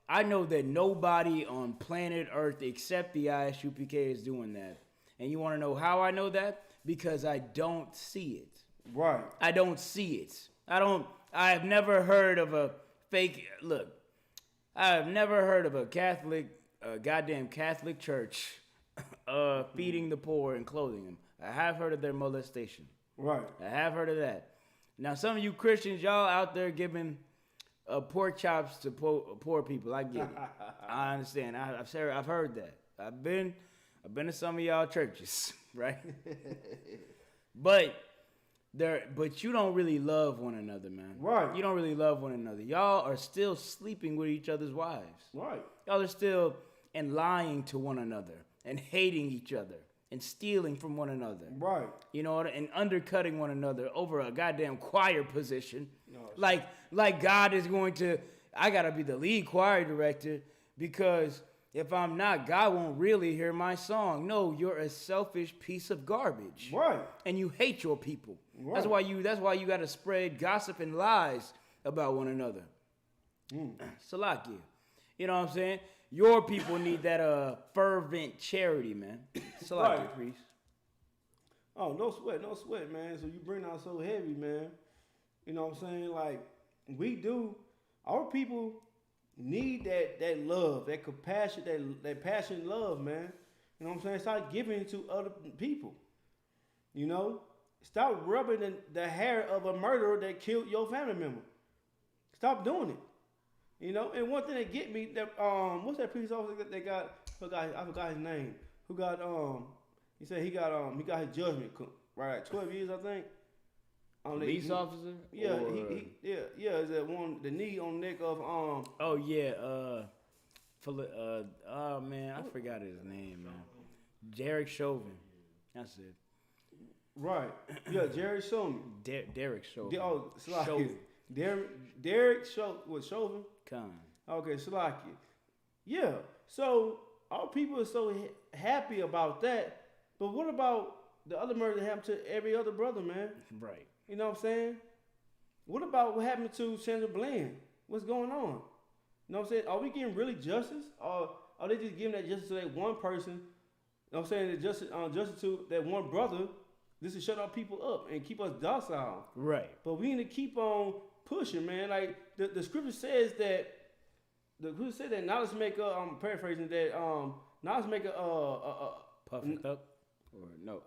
I know that nobody on planet Earth except the Isupk is doing that. And you want to know how I know that? Because I don't see it. Right. I don't see it. I have never heard of a fake, look, I have never heard of a goddamn Catholic church feeding the poor and clothing them. I have heard of their molestation. Right. I have heard of that. Now, some of you Christians, y'all out there giving pork chops to poor people. I get it. I understand. I've heard that. I've been to some of y'all churches, right? But you don't really love one another, man. Right. You don't really love one another. Y'all are still sleeping with each other's wives. Right. Y'all are still lying to one another and hating each other and stealing from one another. Right. You know, and undercutting one another over a goddamn choir position. No, like God is going to, I gotta be the lead choir director because if I'm not, God won't really hear my song. No, you're a selfish piece of garbage. Right. And you hate your people. Right. That's why you gotta spread gossip and lies about one another. Salakia. You know what I'm saying? Your people need that fervent charity, man. Salakia, Right. priest. Oh, no sweat, man. So you bring out so heavy, man. You know what I'm saying? Like, we do, our people need that love, that compassion, that passion and love, man. You know what I'm saying? Start giving it to other people. You know? Stop rubbing the hair of a murderer that killed your family member. Stop doing it. You know? And one thing that get me, that what's that police officer that they got, I forgot his name. Who got he said he got his judgment right at 12 years, I think. Police officer? Yeah, Or- is that one the knee on the neck of Oh yeah, oh man, I forgot his name, man. Derek Chauvin. That's it. right. Yeah, Jerry Chauvin. Derek Chauvin. Salaki. Chauvin. Derek Chauvin. Khan. Okay, Salaki. Yeah. So our people are so happy about that. But what about the other murder that happened to every other brother, man? Right. You know what I'm saying? What about what happened to Sandra Bland? What's going on? You know what I'm saying? Are we getting really justice? Or are they just giving that justice to that one person? You know what I'm saying? That justice to that one brother. This is shut our people up and keep us docile. Right. But we need to keep on pushing, man. Like the scripture says that knowledge maker, I'm paraphrasing that knowledge maker Puffed up. Or no.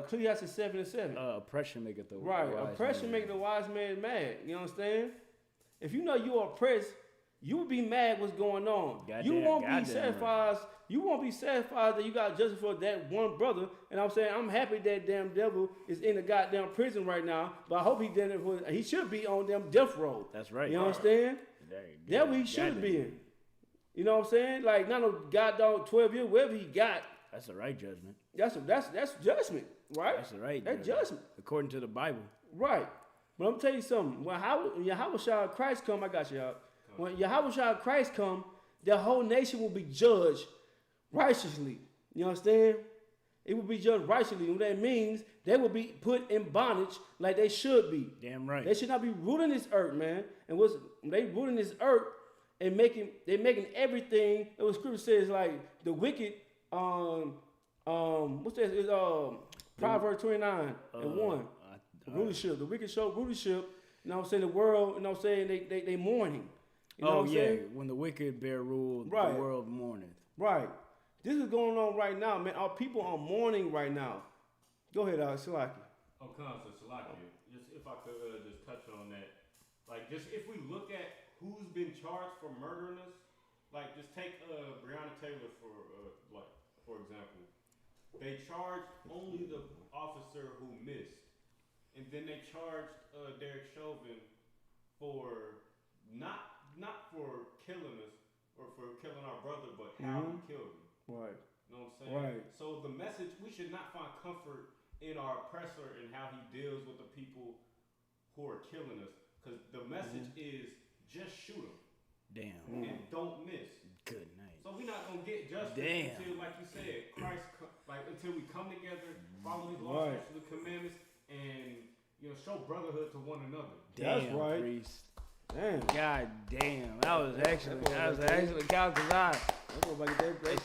Ecclesiastes 7:7. Oppression maketh the Right. wise Oppression man. making the wise man mad. You understand? If you know you're oppressed, you will be mad what's going on. You won't be satisfied. You won't be satisfied that you got justice for that one brother. And I'm saying I'm happy that damn devil is in the goddamn prison right now. But I hope he should be on them death row. That's right. You understand? That's what he Goddamn. should be in. You know what I'm saying? Like not no goddamn 12 years, whatever he got. That's the right judgment. That's judgment, right? That's the right That's judgment. According to the Bible. Right. But I'm gonna tell you something. When Yahweh Christ come, I got you out. When Yahweh Christ come, the whole nation will be judged righteously. You understand? It will be judged righteously. What that means, they will be put in bondage like they should be. Damn right. They should not be ruling this earth, man. And they ruling this earth and making everything. That what Scripture says, like the wicked. What's that? Is Proverbs 29 and 1. Rulership. The wicked show rulership. You know what I'm saying? The world. You know what I'm saying? They mourning. You know what I'm saying? When the wicked bear rule, Right. the world mourneth. Right. This is going on right now, man. Our people are mourning right now. Go ahead, Salaki. Oh, Constance, Salakia. Just if I could just touch on that. Like, just if we look at who's been charged for murdering us, like, just take Breonna Taylor for example. They charged only the officer who missed, and then they charged Derek Chauvin for not for killing us or for killing our brother, but how he killed him. Right. You know what I'm saying? Right. So the message, we should not find comfort in our oppressor and how he deals with the people who are killing us. Because the message is just shoot them. Damn. And don't miss. Good night. So we're not going to get justice Damn. until, like you said, until we come together, follow his laws, statutes, and commandments, and, show brotherhood to one another. That's Damn, right. Priest. Damn. God damn. That was excellent. Count, cause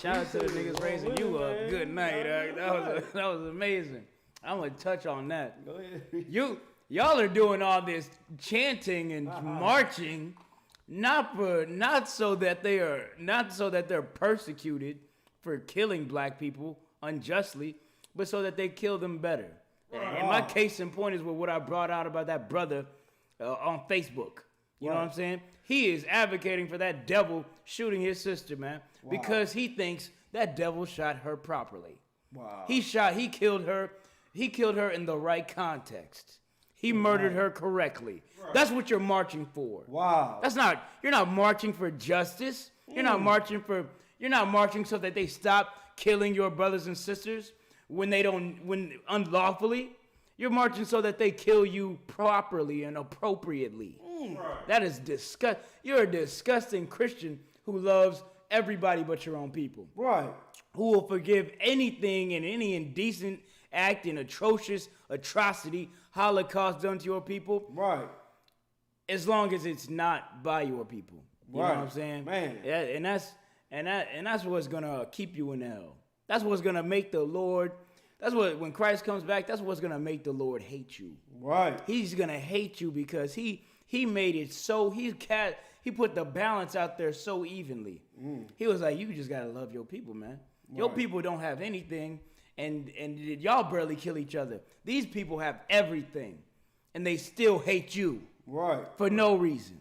shout out to the niggas raising you up. Man. Good night. That was amazing. I'm gonna touch on that. Go ahead. Y'all are doing all this chanting and marching, not so that they're persecuted for killing black people unjustly, but so that they kill them better. And my case in point is with what I brought out about that brother on Facebook. You know what I'm saying? He is advocating for that devil shooting his sister, man, because he thinks that devil shot her properly. Wow. He killed her in the right context. He murdered her correctly. Right. That's what you're marching for. Wow. You're not marching for justice. You're not marching so that they stop killing your brothers and sisters when unlawfully. You're marching so that they kill you properly and appropriately. Right. That is disgust. You're a disgusting Christian who loves everybody but your own people. Right. Who will forgive anything and any indecent act and atrocious atrocity, Holocaust done to your people. Right. As long as it's not by your people. You know what I'm saying? Man. Yeah, and that's what's gonna keep you in hell. That's what's gonna make the Lord. When Christ comes back, that's what's gonna make the Lord hate you. Right. He's gonna hate you because he made it so he put the balance out there so evenly. He was like, you just gotta love your people, man. Right. Your people don't have anything, and y'all barely kill each other. These people have everything, and they still hate you. Right. For no reason.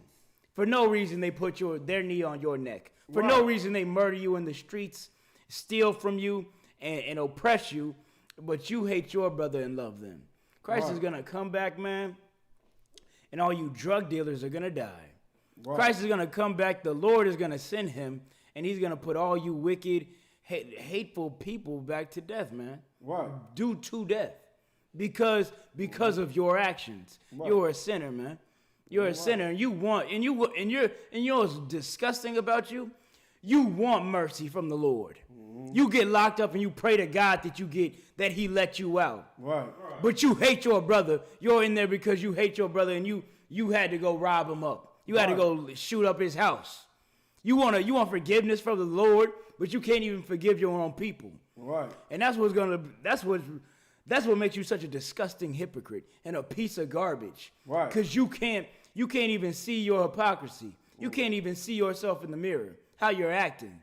For no reason they put their knee on your neck. For no reason they murder you in the streets, steal from you, and oppress you, but you hate your brother and love them. Christ is gonna come back, man, and all you drug dealers are gonna die. Christ is gonna come back, the Lord is gonna send him, and he's gonna put all you wicked, hateful people back to death, man. Right. Due to death. Because of your actions. You're a sinner, man. You're a sinner, and you know what's disgusting about you? You want mercy from the Lord. You get locked up and you pray to God that he let you out. Right. But you hate your brother. You're in there because you hate your brother, and you had to go rob him up. You had to go shoot up his house. You want forgiveness from the Lord, but you can't even forgive your own people. Right. And that's what makes you such a disgusting hypocrite and a piece of garbage. Right. Because you can't even see your hypocrisy. You can't even see yourself in the mirror, how you're acting.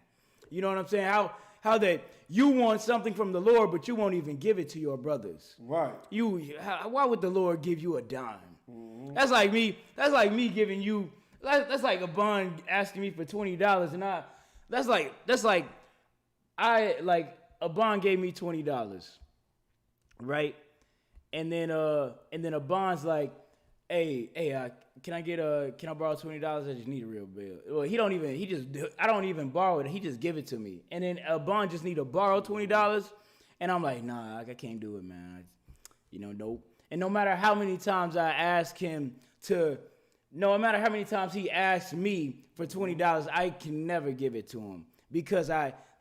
You know what I'm saying? How that you want something from the Lord, but you won't even give it to your brothers. Right. Why would the Lord give you a dime? Mm-hmm. That's like me giving you. That's like a bond asking me for $20, and a bond gave me $20, right? And then a bond's like, hey, can I borrow $20? I just need a real bill. Well, I don't even borrow it. He just give it to me. And then a bond just need to borrow $20, and I'm like, nah, I can't do it, man. Nope. And no matter how many times I ask him no matter how many times he asks me for $20, I can never give it to him because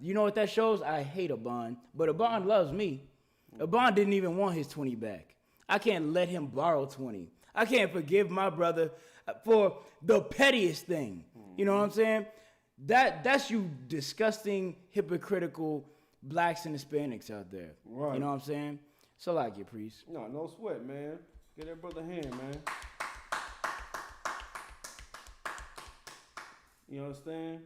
you know what that shows? I hate a bond, but a bond loves me. A bond didn't even want his 20 back. I can't let him borrow 20. I can't forgive my brother for the pettiest thing. You know what I'm saying? That's you disgusting, hypocritical blacks and Hispanics out there. Right. You know what I'm saying? So like your priest. No sweat, man. Get that brother a hand, man. You understand?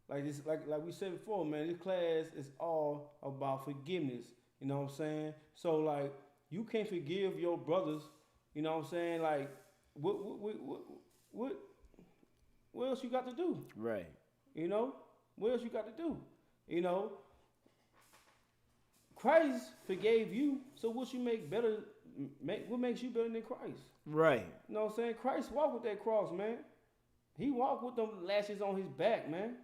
Like this, like we said before, man. This class is all about forgiveness. You know what I'm saying? So like, you can't forgive your brothers. You know what I'm saying? Like, what else you got to do? Right. You know, what else you got to do? You know, Christ forgave you, so what you make better? What makes you better than Christ? Right. You know what I'm saying? Christ walked with that cross, man. He walked with them lashes on his back, man.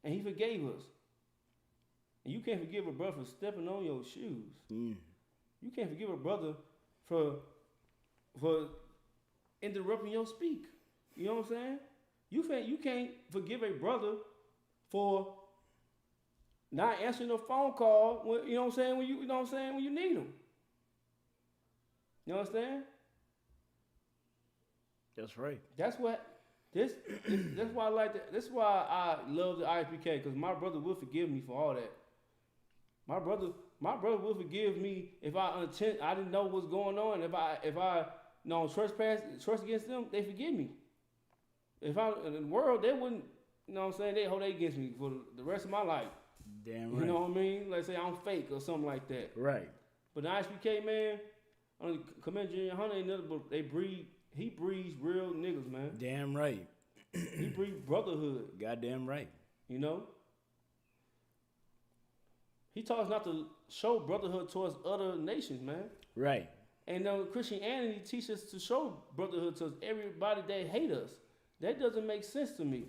And he forgave us. And you can't forgive a brother for stepping on your shoes. Mm. You can't forgive a brother for interrupting your speak. You know what I'm saying? You can't forgive a brother for not answering a phone call when, you know what I'm saying, when you need him. You understand? That's right. That's what that's why I like that. That's why I love the ISPK, because my brother will forgive me for all that. My brother will forgive me if I didn't know what's going on. If I trust against them, they forgive me. If I in the world, they wouldn't, you know what I'm saying, they hold it against me for the rest of my life. Damn right. You know what I mean? Let's say I'm fake or something like that. Right. But the ISPK, man, Commander Junior Hunter ain't nothing but he breeds real niggas, man. Damn right. He breeds brotherhood. Goddamn right. You know? He taught us not to show brotherhood towards other nations, man. Right. And Christianity teaches us to show brotherhood to everybody that hate us. That doesn't make sense to me.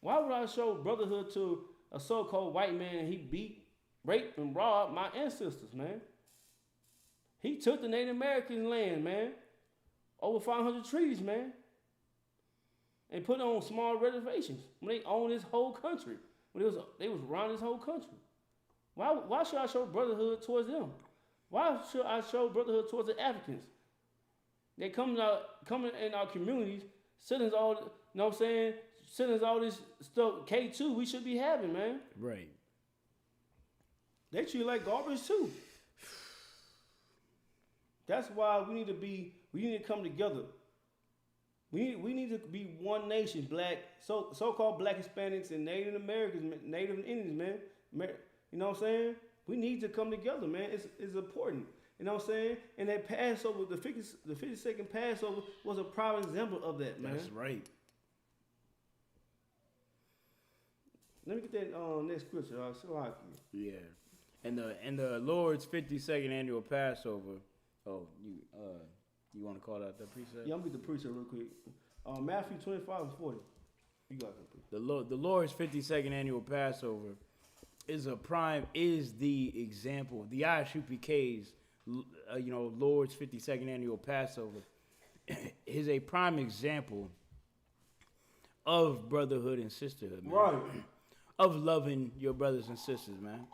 Why would I show brotherhood to a so-called white man and he beat, raped, and robbed my ancestors, man? He took the Native American land, man. Over 500 trees, man. And put on small reservations when they owned this whole country. When they was around this whole country. Why should I show brotherhood towards them? Why should I show brotherhood towards the Africans? They coming in our communities, sending us all, you know what I'm saying? Sending us all this stuff, K2 we should be having, man. Right. They treat you like garbage too. That's why we need to come together. We need to be one nation, black, so-called black Hispanics and Native Americans, Native Indians, man. You know what I'm saying? We need to come together, man. It's important. You know what I'm saying? And that Passover, the 52nd Passover was a prime example of that, man. That's right. Let me get that next scripture. Yeah. And the Lord's 52nd annual Passover. Oh, you want to call out that precept? Yeah, I'm gonna get the precept real quick. Matthew 25 and 40. You got that. The Lord's 52nd annual Passover is the example. The ISUPK's Lord's 52nd annual Passover is a prime example of brotherhood and sisterhood, man. Right. Of loving your brothers and sisters, man.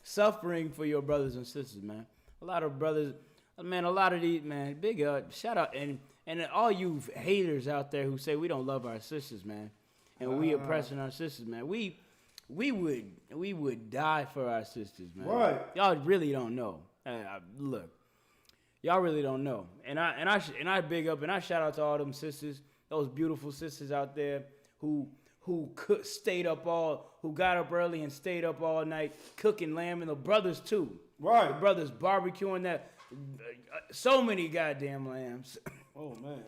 Suffering for your brothers and sisters, man. A lot of brothers, man, a lot of these, man, big shout out, and all you haters out there who say we don't love our sisters, man, and we oppressing our sisters, man. We would die for our sisters, man. Right. Y'all really don't know. Look, y'all really don't know. And I big up and I shout out to all them sisters, those beautiful sisters out there who got up early and stayed up all night cooking lamb, and the brothers too. Right. The brothers barbecuing that, so many goddamn lambs. Oh man.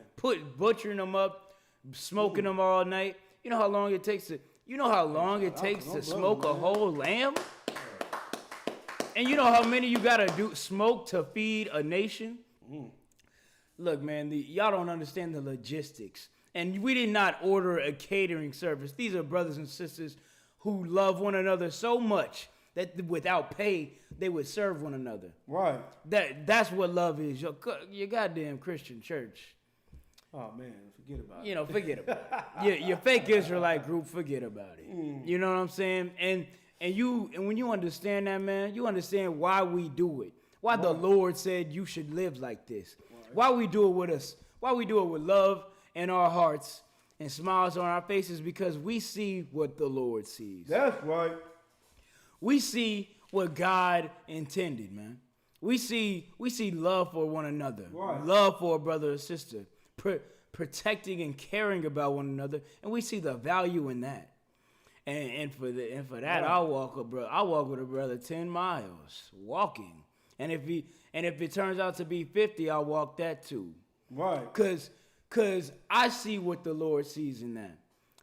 Butchering them up, smoking them all night. You know how long it takes to smoke a whole lamb? And you know how many you gotta smoke to feed a nation? Look, man, y'all don't understand the logistics. And we did not order a catering service. These are brothers and sisters who love one another so much that without pay, they would serve one another. Right. That's what love is. Your goddamn Christian church. Oh, man, forget about it. You know, forget about it. Your fake Israelite group, forget about it. You know what I'm saying? And when you understand that, man, you understand why we do it. Why the Lord said you should live like this. Why we do it with us. Why we do it with love in our hearts and smiles on our faces, because we see what the Lord sees. That's right. We see what God intended, man. We see love for one another, right. Love for a brother or sister, protecting and caring about one another, and we see the value in that. And for that, I'll walk with a brother 10 miles walking, and if it turns out to be 50, I'll walk that too. Right. Cause I see what the Lord sees in that.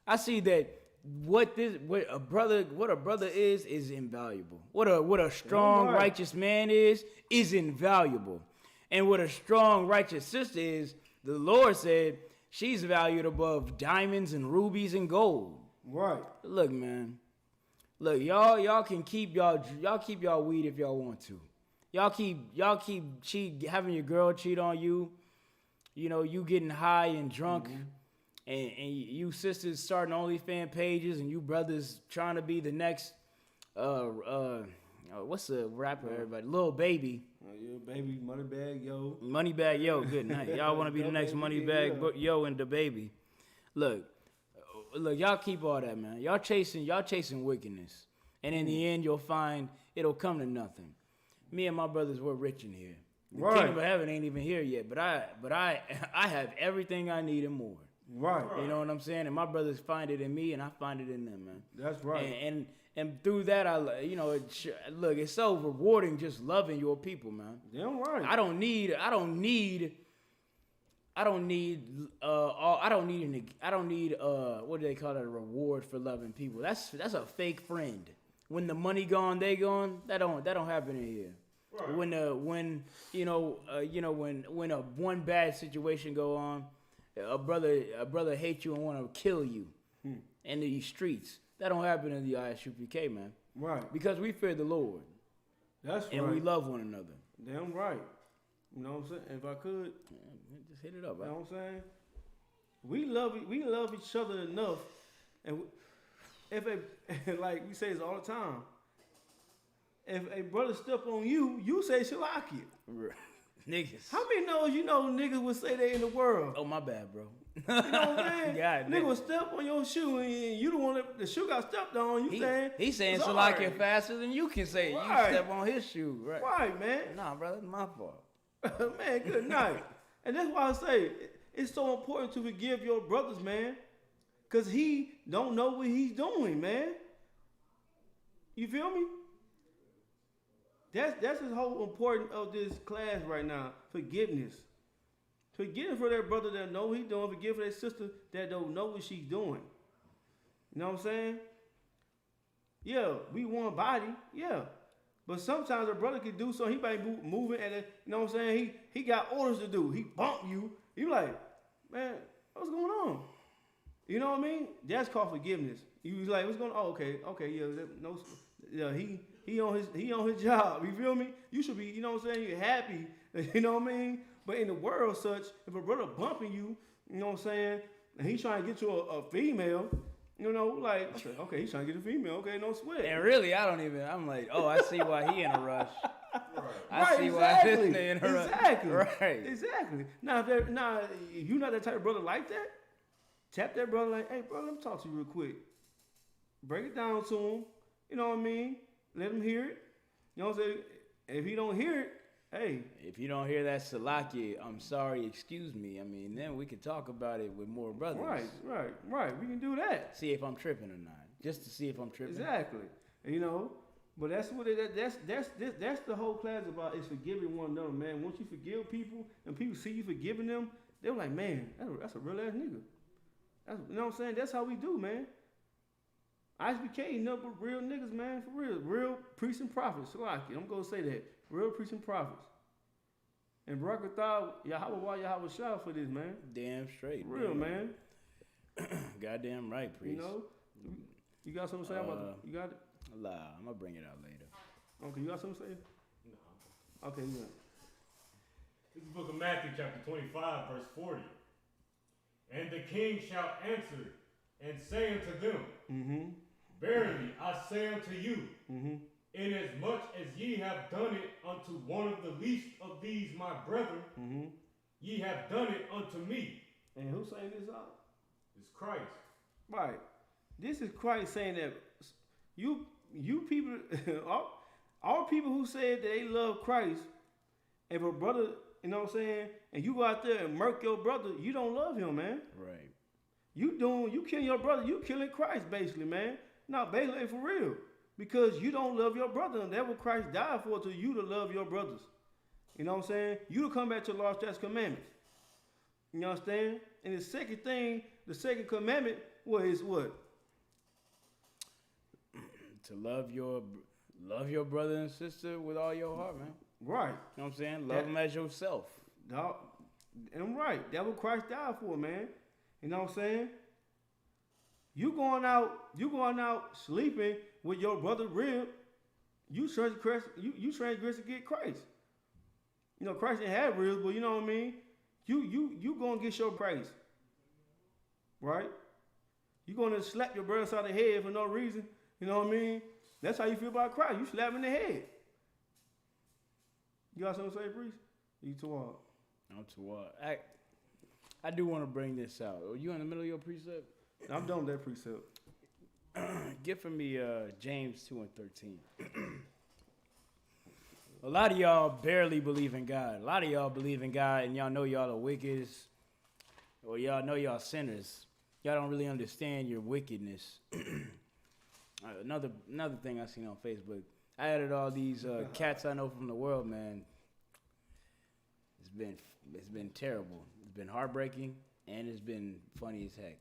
I see that what a brother is invaluable. What a strong righteous man is invaluable, and what a strong righteous sister is, the Lord said she's valued above diamonds and rubies and gold. Right. Look, man. Look, y'all can keep y'all weed if y'all want to. Y'all keep having your girl cheat on you. You know, you getting high and drunk, and you sisters starting OnlyFans pages, and you brothers trying to be the next what's the rapper everybody? Lil Baby. Yeah, baby, Moneybag Yo. Moneybag Yo, good night. Y'all want to be the next Moneybag Yo and the Baby. Look, y'all keep all that, man. Y'all chasing wickedness, and in the end, you'll find it'll come to nothing. Me and my brothers, we're rich in here. The kingdom of heaven ain't even here yet, but I have everything I need and more. Right. You know what I'm saying? And my brothers find it in me, and I find it in them, man. That's right. And through that, look, it's so rewarding just loving your people, man. Damn right. I don't need what do they call it, a reward for loving people. That's a fake friend. When the money gone, they gone. That don't happen in here. Right. When a one bad situation go on, a brother hate you and want to kill you in these streets. That don't happen in the Isupk, man. Right. Because we fear the Lord. That's right. And we love one another. Damn right. You know what I'm saying? If I could, just hit it up. You know what I'm saying? We love each other enough, and like we say this all the time. If a brother step on you, you say Shalaki. Niggas. How many knows you know niggas would say that in the world? Oh, my bad, bro. You know what I'm saying? God, nigga would step on your shoe and you the one that the shoe got stepped on. He's saying Shalaki faster than you can say it. Right. You step on his shoe, right? Right, man. Nah, brother, it's my fault. Man, good night. And that's why I say it's so important to forgive your brothers, man. Because he don't know what he's doing, man. You feel me? That's the whole important of this class right now. Forgiveness. Forgive for that brother that know what he's doing. Forgive for that sister that don't know what she's doing. You know what I'm saying? Yeah, we one body. Yeah. But sometimes a brother can do something. He might be moving at it. You know what I'm saying? He got orders to do. He bumped you. You like, man, what's going on? You know what I mean? That's called forgiveness. You was like, what's going on? Oh, okay, yeah, he on his job. You feel me? You should be, you know what I'm saying? You're happy. You know what I mean? But in the world, such if a brother bumping you, you know what I'm saying, and he's trying to get you a female. You know, like, okay, he's trying to get a female. Okay, no sweat. And really, I'm like, oh, I see why he in a rush. I see exactly. why this nigga in a rush. Exactly. Right. Exactly. Now, if you're not that type of brother like that, tap that brother like, hey, bro, let me talk to you real quick. Break it down to him. You know what I mean? Let him hear it. You know what I'm saying? If he don't hear it, hey. If you don't hear that Salaki, I'm sorry, excuse me. I mean, then we can talk about it with more brothers. Right. We can do that. See if I'm tripping or not. Just to see if I'm tripping. Exactly. You know, but that's what that's the whole class about, is forgiving one another, man. Once you forgive people and people see you forgiving them, they're like, man, that's a real ass nigga. You know what I'm saying? That's how we do, man. ISBK, nothing but real niggas, man, for real. Real priests and prophets. Salaki, I'm going to say that. Real priests and prophets. And Barakatah, Yahweh Shah for this, man. Damn straight. Real, damn man. Goddamn right, priest. You know? You got something to say about it? You got it? Nah, I'm going to bring it out later. Okay, you got something to say? No. Okay, yeah. This is the book of Matthew, chapter 25, verse 40. And the king shall answer and say unto them, Verily I say unto you, inasmuch as ye have done it unto one of the least of these my brethren, ye have done it unto me. And who's saying this out? It's Christ. Right. This is Christ saying that you people, all people who said that they love Christ, if a brother you know what I'm saying, and you go out there and murk your brother, you don't love him, man. Right. You killing your brother, you killing Christ, basically, man. No, basically, for real. Because you don't love your brother, and that's what Christ died for, to you to love your brothers. You know what I'm saying? You to come back to the law, statutes, commandments. You understand? And the second thing, the second commandment was what? To love your brother and sister with all your heart, man. Right. You know what I'm saying? Love them as yourself. Dog, and right. That's what Christ died for, man. You know what I'm saying? You going out sleeping with your brother rib, you transgress to get Christ. You know, Christ didn't have ribs, but you know what I mean? You gonna get your praise. Right? You gonna slap your brother side of the head for no reason. You know what I mean? That's how you feel about Christ. You slap him in the head. You got something to say, Priest? You too hard. I'm too hard. I do want to bring this out. Are you in the middle of your precept? I'm done with that precept. Get for me James 2:13. A lot of y'all barely believe in God. A lot of y'all believe in God, and y'all know y'all are wicked, or y'all know y'all sinners. Y'all don't really understand your wickedness. Another thing I seen on Facebook. I added all these cats I know from the world, man. It's been terrible. It's been heartbreaking, and it's been funny as heck.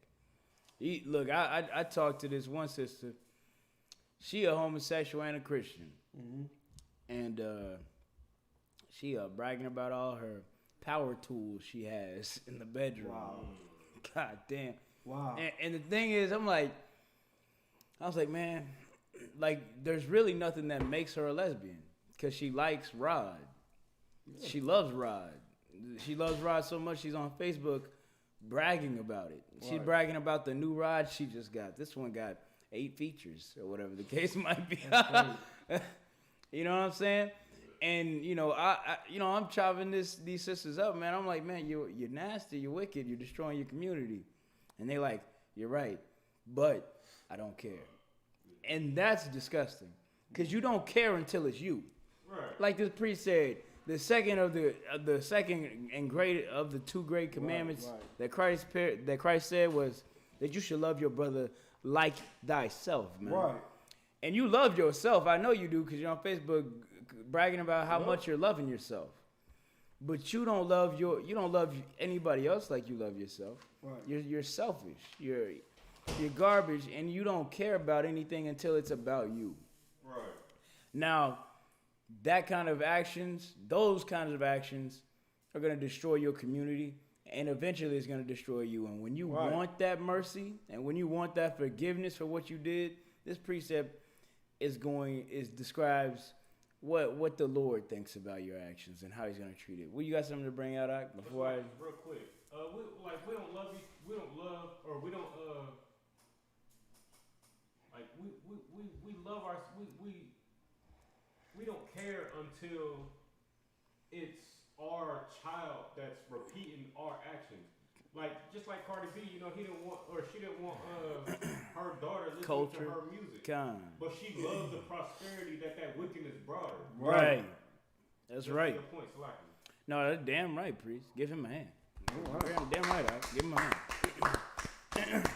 Look, I talked to this one sister. She a homosexual and a Christian. Mm-hmm. And she bragging about all her power tools she has in the bedroom. Wow. God damn. Wow. And the thing is, I was like, man, like, there's really nothing that makes her a lesbian. Because she likes Rod. Yeah. She loves Rod. She loves Rod so much she's on Facebook bragging about it. Right. She's bragging about the new Rod she just got. This one got 8 features or whatever the case might be. You know what I'm saying? And I'm chopping these sisters up, man. I'm like, man, you're nasty, you're wicked, you're destroying your community. And they like, you're right, but I don't care. And that's disgusting, because you don't care until it's you. Right. Like this priest said, the second of the second and great of the 2 great commandments that Christ said was that you should love your brother like thyself, man. Right. And you love yourself. I know you do, because you're on Facebook bragging about how much you're loving yourself. But you don't love anybody else like you love yourself. Right. You're selfish. You're garbage, and you don't care about anything until it's about you. Right. Now, those kinds of actions are going to destroy your community, and eventually it's going to destroy you. And when you want that mercy, and when you want that forgiveness for what you did, this precept describes what the Lord thinks about your actions and how He's going to treat it. Well, you got something to bring out, Ike, before I... Real quick. We don't love, or we don't, we love we don't care until it's our child that's repeating our actions. Like, just like Cardi B, she didn't want her daughter listening to her music. But she loved the prosperity that wickedness brought her. Right. That's right. The point, Salaki. No, that's damn right, priest. Give him a hand. Damn right, give him a hand.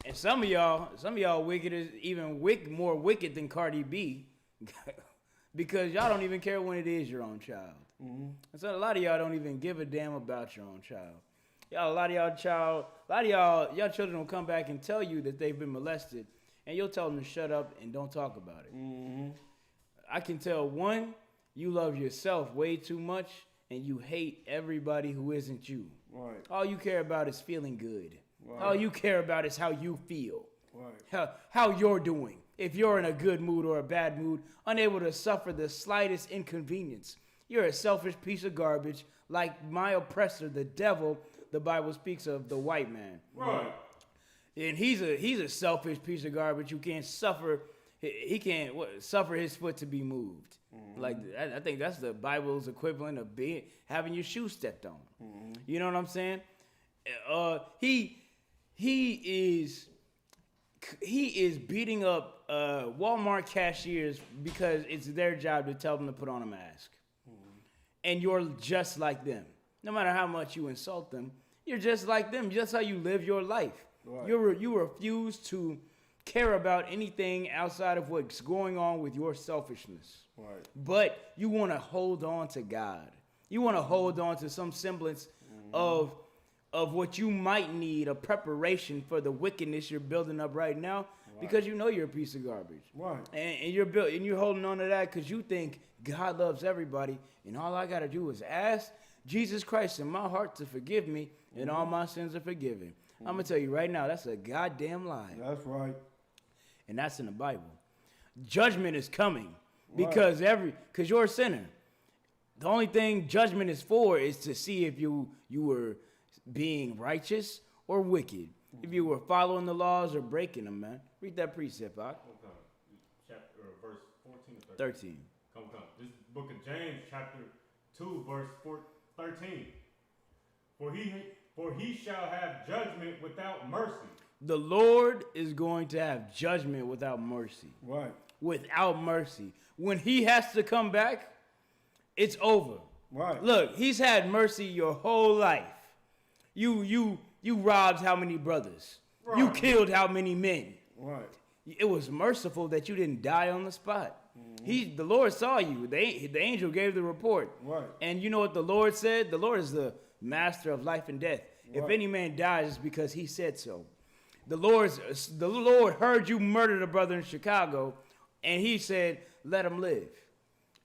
And some of y'all wicked is even more wicked than Cardi B, because y'all don't even care when it is your own child. Mm-hmm. And so a lot of y'all don't even give a damn about your own child. A lot of y'all children will come back and tell you that they've been molested, and you'll tell them to shut up and don't talk about it. Mm-hmm. I can tell, one, you love yourself way too much, and you hate everybody who isn't you. Right. All you care about is feeling good. Right. All you care about is how you feel. Right. How you're doing. If you're in a good mood or a bad mood, unable to suffer the slightest inconvenience, you're a selfish piece of garbage, like my oppressor, the devil. The Bible speaks of the white man. Right. And he's a selfish piece of garbage who can't suffer. He can't suffer his foot to be moved. Mm-hmm. Like, I think that's the Bible's equivalent of having your shoe stepped on. Mm-hmm. You know what I'm saying? He is beating up Walmart cashiers because it's their job to tell them to put on a mask. Mm-hmm. and you're just like them. No matter how much you insult them, you're just like them. Just how you live your life. Right. You refuse to care about anything outside of what's going on with your selfishness. Right. But you want to hold on to God. You want to hold on to some semblance of what you might need, a preparation for the wickedness you're building up right now, because you know you're a piece of garbage. Right. And you're holding on to that because you think God loves everybody, and all I got to do is ask Jesus Christ in my heart to forgive me, and all my sins are forgiven. I'm going to tell you right now, that's a goddamn lie. That's right. And that's in the Bible. Judgment is coming because you're a sinner. The only thing judgment is for is to see if you were being righteous or wicked. If you were following the laws or breaking them, man. Read that precept, Ak. Chapter verse 14 to 13. Come. This book of James, chapter 2, verse 13. For he shall have judgment without mercy. The Lord is going to have judgment without mercy. Right. Without mercy. When he has to come back, it's over. Right. Look, he's had mercy your whole life. You robbed how many brothers? Right. You killed how many men? Right. It was merciful that you didn't die on the spot. The Lord saw you. The angel gave the report. Right. And you know what the Lord said? The Lord is the master of life and death. If Right. any man dies, it's because he said so. The Lord heard you murdered a brother in Chicago, and he said, let him live.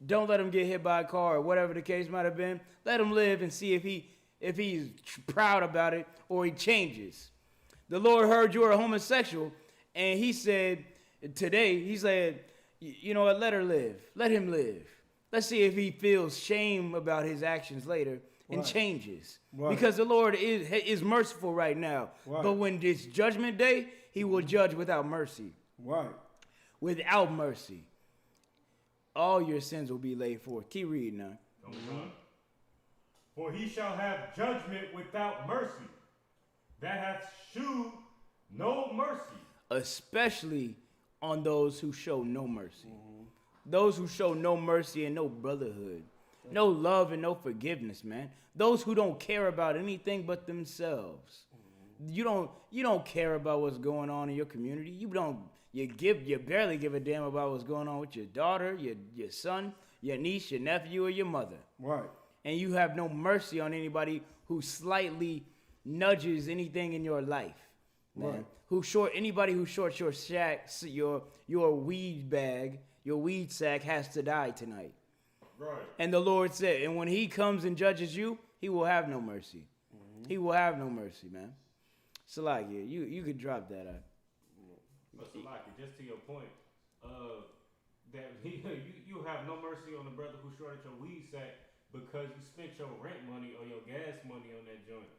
Don't let him get hit by a car or whatever the case might have been. Let him live and see if he's proud about it or he changes. The Lord heard you were a homosexual, and he said, you know what, let her live. Let him live. Let's see if he feels shame about his actions later and changes. Right. Because the Lord is merciful right now. Right. But when it's judgment day, he will judge without mercy. Right. Without mercy. All your sins will be laid forth. Keep reading now. For he shall have judgment without mercy, that hath shewed no mercy. Especially on those who show no mercy. Those who show no mercy and no brotherhood. No love and no forgiveness, man. Those who don't care about anything but themselves. You don't care about what's going on in your community. You barely give a damn about what's going on with your daughter, your son, your niece, your nephew, or your mother. Right. And you have no mercy on anybody who slightly nudges anything in your life. Man. Right. Anybody who shorts your shack, your weed bag, your weed sack has to die tonight. Right. And the Lord said, and when he comes and judges you, he will have no mercy. He will have no mercy, man. Salakia, you could drop that out. But Salaki, just to your point, that you have no mercy on the brother who shorted your weed sack because you spent your rent money or your gas money on that joint.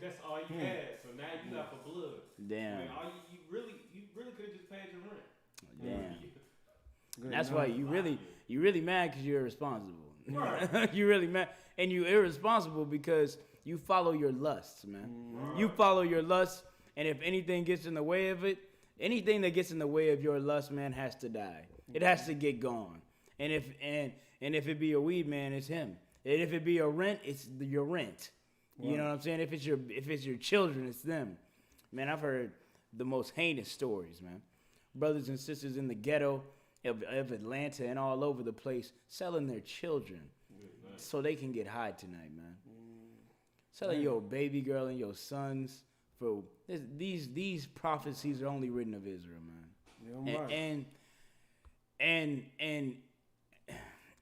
That's all you had. So now you got for blood. Damn. I mean, you really could have just paid your rent. Damn. That's why you really mad because you're irresponsible. Right. You're really mad, and you're irresponsible because you follow your lusts, man. Right. You follow your lusts, and if anything gets in the way of it, anything that gets in the way of your lust, man, has to die. It has to get gone. And if it be a weed man, it's him. And if it be a rent, it's your rent. Right. You know what I'm saying? If it's your children, it's them. Man, I've heard the most heinous stories, man. Brothers and sisters in the ghetto of Atlanta and all over the place selling their children so they can get high tonight, man. Selling your baby girl and your sons for these prophecies are only written of Israel, man. Yeah, right.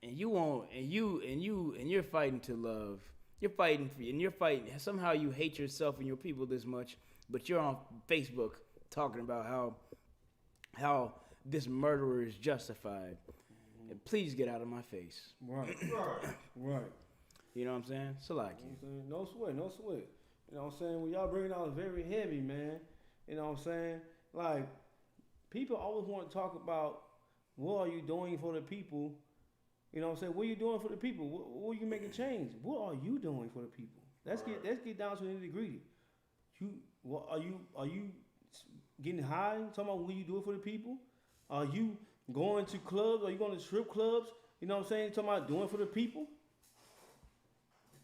And you won't, and you're fighting to love. You're fighting somehow you hate yourself and your people this much, but you're on Facebook talking about how this murderer is justified. And please get out of my face. Right. Right. You know what I'm saying? Salaki. No sweat. You know what I'm saying? When y'all bring it out, it's very heavy, man. You know what I'm saying? Like, people always want to talk about what are you doing for the people. You know what I'm saying? What are you doing for the people? What are you making change? What are you doing for the people? Let's get down to the nitty-gritty. Are you getting high? Talking about what you doing for the people? Are you going to clubs? Are you going to strip clubs? You know what I'm saying? Talking about doing for the people?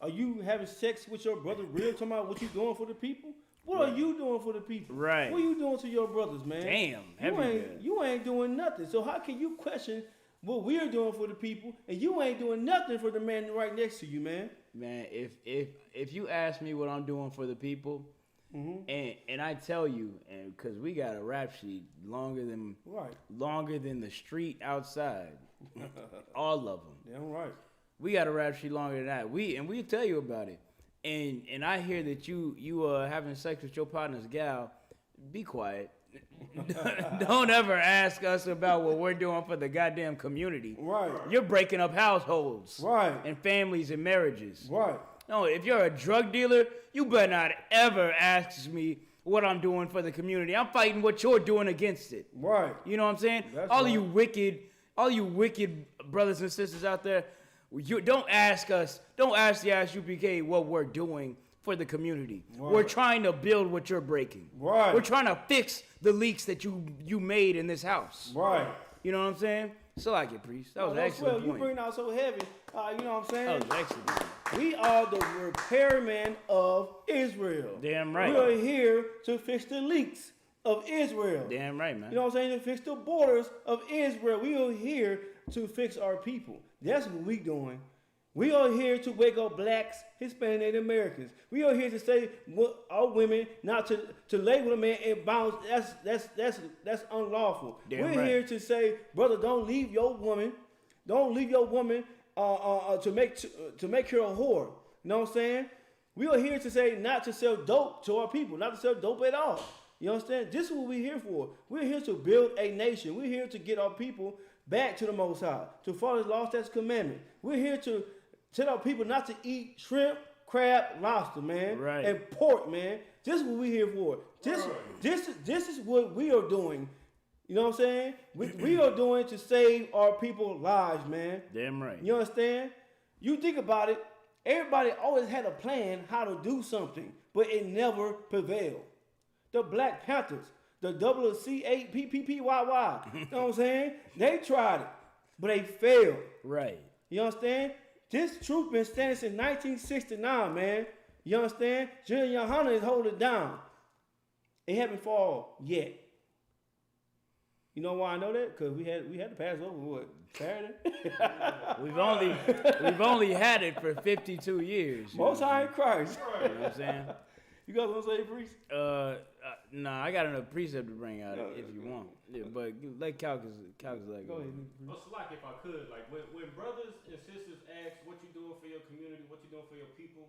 Are you having sex with your brother? Real talking about what you doing for the people? What are you doing for the people? Right. What are you doing to your brothers, man? Damn. You ain't doing nothing. So how can you question what we are doing for the people and you ain't doing nothing for the man right next to you, man? Man, if you ask me what I'm doing for the people, and I tell you, and because we got a rap sheet longer than the street outside, all of them. Damn right. We got a rap sheet longer than that. We tell you about it. And I hear that you having sex with your partner's gal. Be quiet. Don't ever ask us about what we're doing for the goddamn community. Right. You're breaking up households. Right. And families and marriages. Right. No, if you're a drug dealer, you better not ever ask me what I'm doing for the community. I'm fighting what you're doing against it. Right. You know what I'm saying? That's all right. you wicked brothers and sisters out there, you don't ask the Isupk what we're doing for the community. Right. We're trying to build what you're breaking. Right. We're trying to fix the leaks that you made in this house. Right. You know what I'm saying? So I get priest. That was an excellent You point. bring out so heavy. You know what I'm saying? That was excellent. We are the repairmen of Israel. Damn right. We are here to fix the leaks of Israel. Damn right, man. You know what I'm saying? To fix the borders of Israel. We are here to fix our people. That's what we doing. We are here to wake up blacks, Hispanic, Native Americans. We are here to say our women not to lay with a man and bounce. That's unlawful. Damn We're right. here to say, brother, don't leave your woman. Don't leave your woman to make her a whore. You know what I'm saying? We are here to say not to sell dope to our people, not to sell dope at all. You understand? This is what we're here for. We're here to build a nation. We're here to get our people back to the Most High, to follow His law, statutes, commandment. We're here to tell our people not to eat shrimp, crab, lobster, man, Right. and pork, man. This is what we're here for. This is what we are doing. You know what I'm saying? We are doing to save our people's lives, man. Damn right. You understand? You think about it. Everybody always had a plan how to do something, but it never prevailed. The Black Panthers, the WC8 PPPYY, you know what I'm saying? They tried it, but they failed. Right. You understand? This truth been standing since 1969, man. You understand? General Yohana is holding it down. It haven't fall yet. You know why I know that? Because we had to pass over what? Saturday? We've only had it for 52 years. Most High in Christ. You know what I'm saying? You guys want to say, priest? Nah, I got another precept to bring out if you want. Yeah, but let calculus like Go ahead. Well, it's like if I could, like when brothers and sisters ask what you doing for your community, what you doing for your people,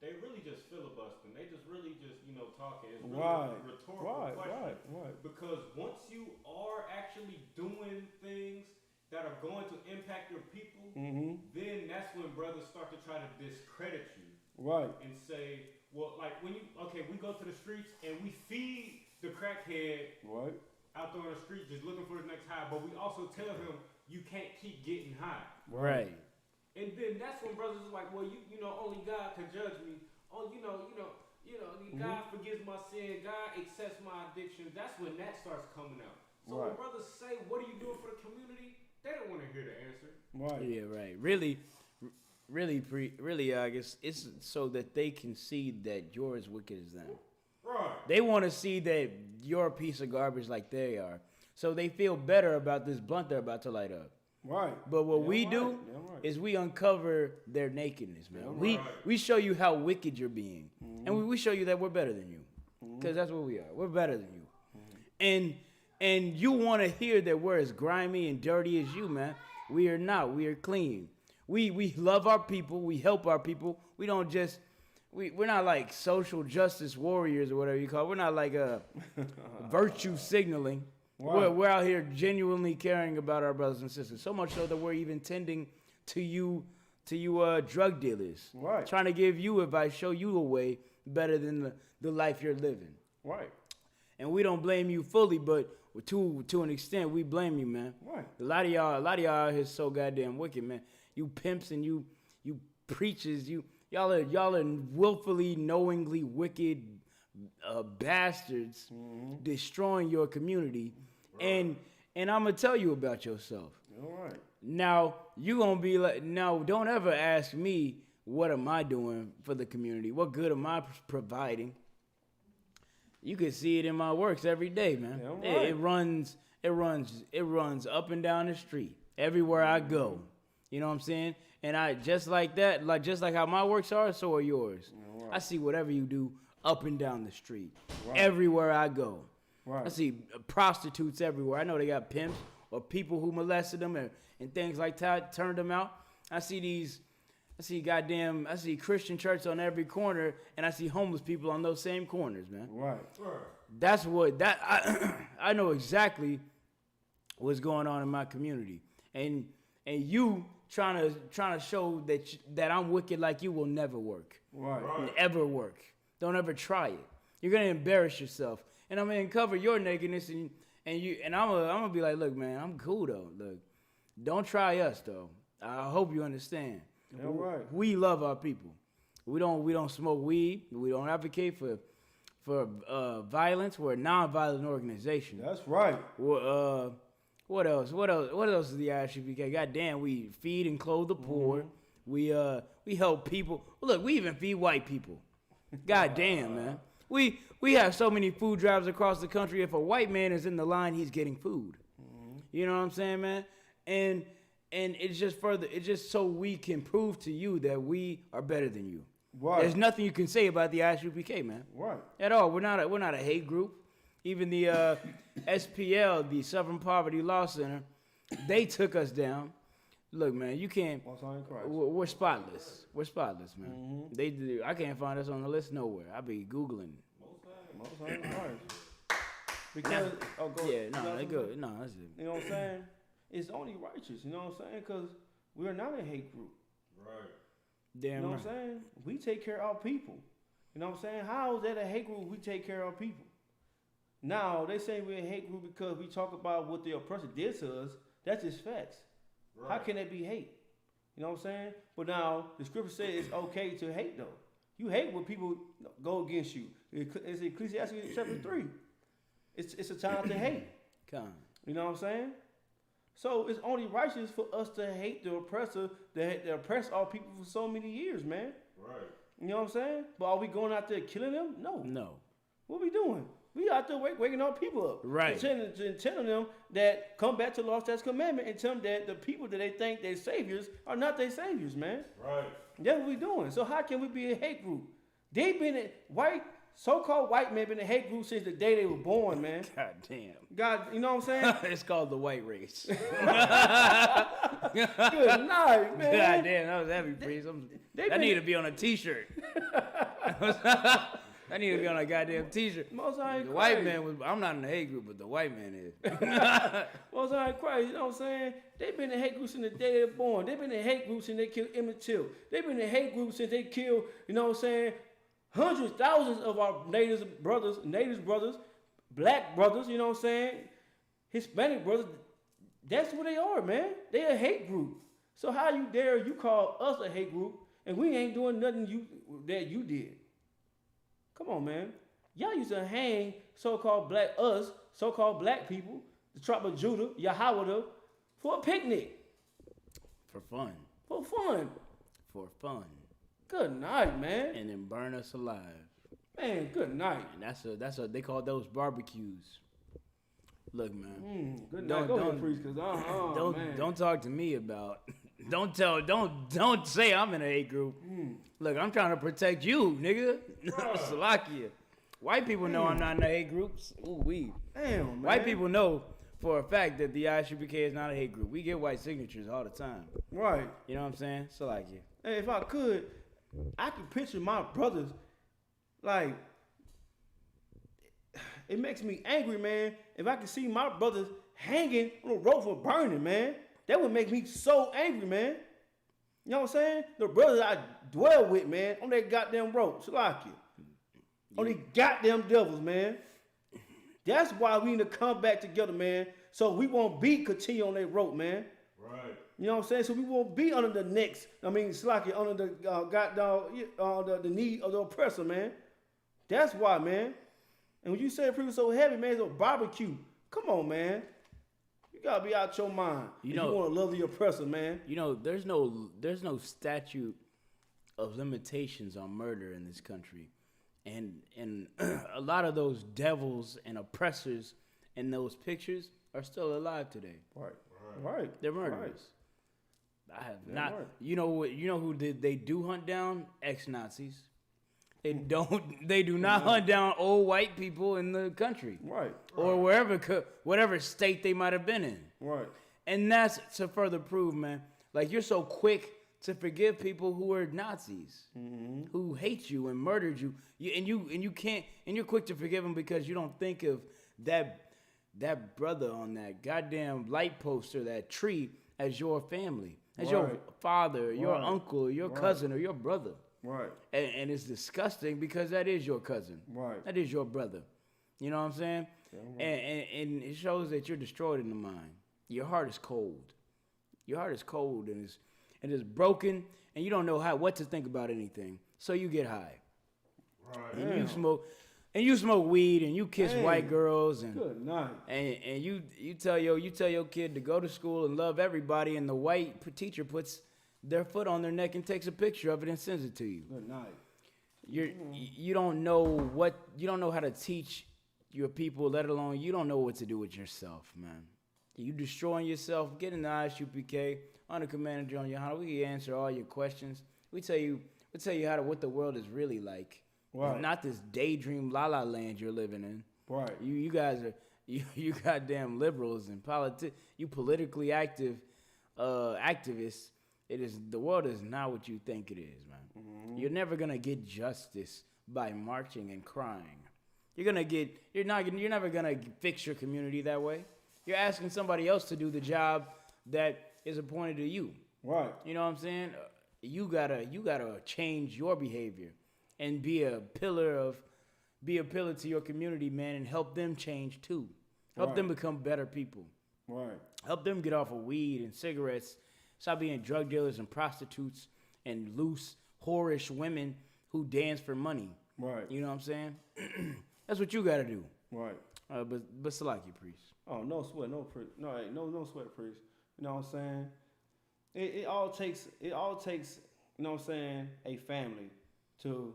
they really just filibustering. They just really talking. It's really a rhetorical question. Right. Because once you are actually doing things that are going to impact your people, then that's when brothers start to try to discredit you. Right. And say, well, like we go to the streets and we feed the crackhead Right. out there on the street just looking for the next high, but we also tell him you can't keep getting high. Right. And then that's when brothers are like, well, you know, only God can judge me. Oh, God forgives my sin. God accepts my addiction. That's when that starts coming out. So when brothers say, what are you doing for the community? They don't want to hear the answer. Right. Yeah, right. Really, I guess it's so that they can see that you're as wicked as them. Right. They want to see that you're a piece of garbage like they are. So they feel better about this blunt they're about to light up. Right. But what we do is we uncover their nakedness, man. We show you how wicked you're being. And we show you that we're better than you. Because that's what we are. We're better than you. And you want to hear that we're as grimy and dirty as you, man. We are not. We are clean. We love our people. We help our people. We don't just... We're not like social justice warriors or whatever you call it. We're not like virtue signaling. Right. We're out here genuinely caring about our brothers and sisters. So much so that we're even tending to you drug dealers. Right. Trying to give you advice, show you a way better than the life you're living. Right. And we don't blame you fully, but to an extent, we blame you, man. Right. A lot of y'all out here so goddamn wicked, man. You pimps and you preachers, y'all are willfully, knowingly wicked bastards destroying your community. Right. And I'm gonna tell you about yourself. All right. Now you gonna be like, now don't ever ask me what am I doing for the community? What good am I providing? You can see it in my works every day, man. Yeah, right. It runs up and down the street everywhere I go. You know what I'm saying? And I just like that, just like how my works are, so are yours. Yeah, right. I see whatever you do up and down the street, everywhere I go. Right. I see prostitutes everywhere. I know they got pimps or people who molested them and things like that, turned them out. I see Christian churches on every corner, and I see homeless people on those same corners, man. Right. That's I know exactly what's going on in my community, and you trying to show that I'm wicked like you will never work. Right. Ever work. Don't ever try it. You're gonna embarrass yourself, and I'm gonna cover your nakedness, and I'm gonna be like, look, man, I'm cool though. Look, don't try us though. I hope you understand. Yeah, right. We love our people. We don't smoke weed. We don't advocate for violence. We're a non-violent organization. That's right. What else? What else is the Isupk? Goddamn, we feed and clothe the poor. Mm-hmm. We help people. Look, we even feed white people. Goddamn, man. We have so many food drives across the country. If a white man is in the line, he's getting food. Mm-hmm. You know what I'm saying, man? And it's just so we can prove to you that we are better than you. Right. There's nothing you can say about the Isupk, man. Right. At all. We're not a hate group. Even the SPL, the Southern Poverty Law Center, they took us down. Look, man, you can't. We're spotless. We're spotless, man. Mm-hmm. I can't find us on the list nowhere. I be Googling. Most High in Christ. Because they good. No, that's it. You know what I'm saying? It's only righteous. You know what I'm saying? Because we're not a hate group. Right. Damn. You know right. what I'm saying? We take care of our people. You know what I'm saying? How is that a hate group? We take care of our people. Now, they say we're a hate group because we talk about what the oppressor did to us. That's just facts. Right. How can that be hate? You know what I'm saying? But now, the scripture says it's okay to hate, though. You hate when people go against you. It's Ecclesiastes chapter 3. It's a time to hate. You know what I'm saying? So it's only righteous for us to hate the oppressor that oppressed our people for so many years, man. Right. You know what I'm saying? But are we going out there killing them? No. What are we doing? We out there waking our people up. Right. And telling them that come back to the law, statutes, commandment, and tell them that the people that they think they're saviors are not their saviors, man. Right. That's what we doing. So how can we be a hate group? They've been so-called white men been a hate group since the day they were born, man. God damn. God, you know what I'm saying? It's called the white race. Good night, man. God damn, that was heavy, priest. That need to be on a t-shirt. I need to be on a goddamn t-shirt. Most High in the Christ. white man I'm not in the hate group, but the white man is. Most High in Christ, you know what I'm saying? They've been in hate groups since the day they were born. They've been in hate groups since they killed Emmett Till. They've been in hate groups since they killed, you know what I'm saying, hundreds, thousands of our native brothers, black brothers, you know what I'm saying, Hispanic brothers. That's what they are, man. They a hate group. So how you dare you call us a hate group and we ain't doing nothing that you did? Come on, man. Y'all used to hang so-called black people, the tribe of Judah, Yahweh, for a picnic. For fun. For fun. Good night, man. And then burn us alive. Man, good night. And that's what they call those barbecues. Look, man. Good night. Go ahead, priest, because don't talk to me about. Don't say I'm in a hate group. Look, I'm trying to protect you, nigga. Salakia. White people know I'm not in a hate groups. Ooh, we. Damn, man. White people know for a fact that the Isupk is not a hate group. We get white signatures all the time. Right. You know what I'm saying? Salakia. Hey, if I could picture my brothers, like, it makes me angry, man. If I could see my brothers hanging on a rope for burning, man. That would make me so angry, man. You know what I'm saying? The brothers I dwell with, man, on that goddamn rope. Salakia. On these goddamn devils, man. That's why we need to come back together, man. So we won't continue on that rope, man. Right. You know what I'm saying? So we won't be under the necks. Salakia, under the goddamn the knee of the oppressor, man. That's why, man. And when you say people so heavy, man, it's a barbecue. Come on, man. You gotta be out your mind. You want to love the oppressor, man. You know, there's no statute of limitations on murder in this country, and a lot of those devils and oppressors in those pictures are still alive today. Right. They're murderers. I have not. You know what? You know who they do hunt down? Ex-Nazis. They don't. They do not hunt down old white people in the country, Right. or whatever state they might have been in. Right. And that's to further prove, man. Like, you're so quick to forgive people who are Nazis, who hate you and murdered you. You're quick to forgive them because you don't think of that brother on that goddamn light poster, that tree, as your family, as your father, your uncle, your cousin, or your brother. Right. And it's disgusting because that is your cousin. Right. That is your brother. You know what I'm saying? Yeah, and it shows that you're destroyed in the mind. Your heart is cold. Your heart is cold and it's broken, and you don't know what to think about anything. So you get high. Right. And you smoke weed, and you kiss white girls, and good night. And you tell your kid to go to school and love everybody, and the white teacher puts their foot on their neck and takes a picture of it and sends it to you. Good night. You don't know how to teach your people, let alone you don't know what to do with yourself, man. You destroying yourself. Get in the Isupk under Commander General Yohana. We can answer all your questions. We tell you what the world is really like. Right. Not this daydream la la land you're living in. Right. You guys are you goddamn liberals and you politically active activists. The world is not what you think it is, man. Mm-hmm. You're never gonna get justice by marching and crying. You're never gonna fix your community that way. You're asking somebody else to do the job that is appointed to you. Right. You know what I'm saying? You gotta change your behavior and be a pillar to your community, man, and help them change too. Help them become better people. Right. Help them get off of weed and cigarettes. Stop being drug dealers and prostitutes and loose, whorish women who dance for money. Right. You know what I'm saying? That's what you gotta do. Right. But Salaki, priest. Oh, no sweat, no sweat, priest. You know what I'm saying? It all takes, you know what I'm saying, a family to,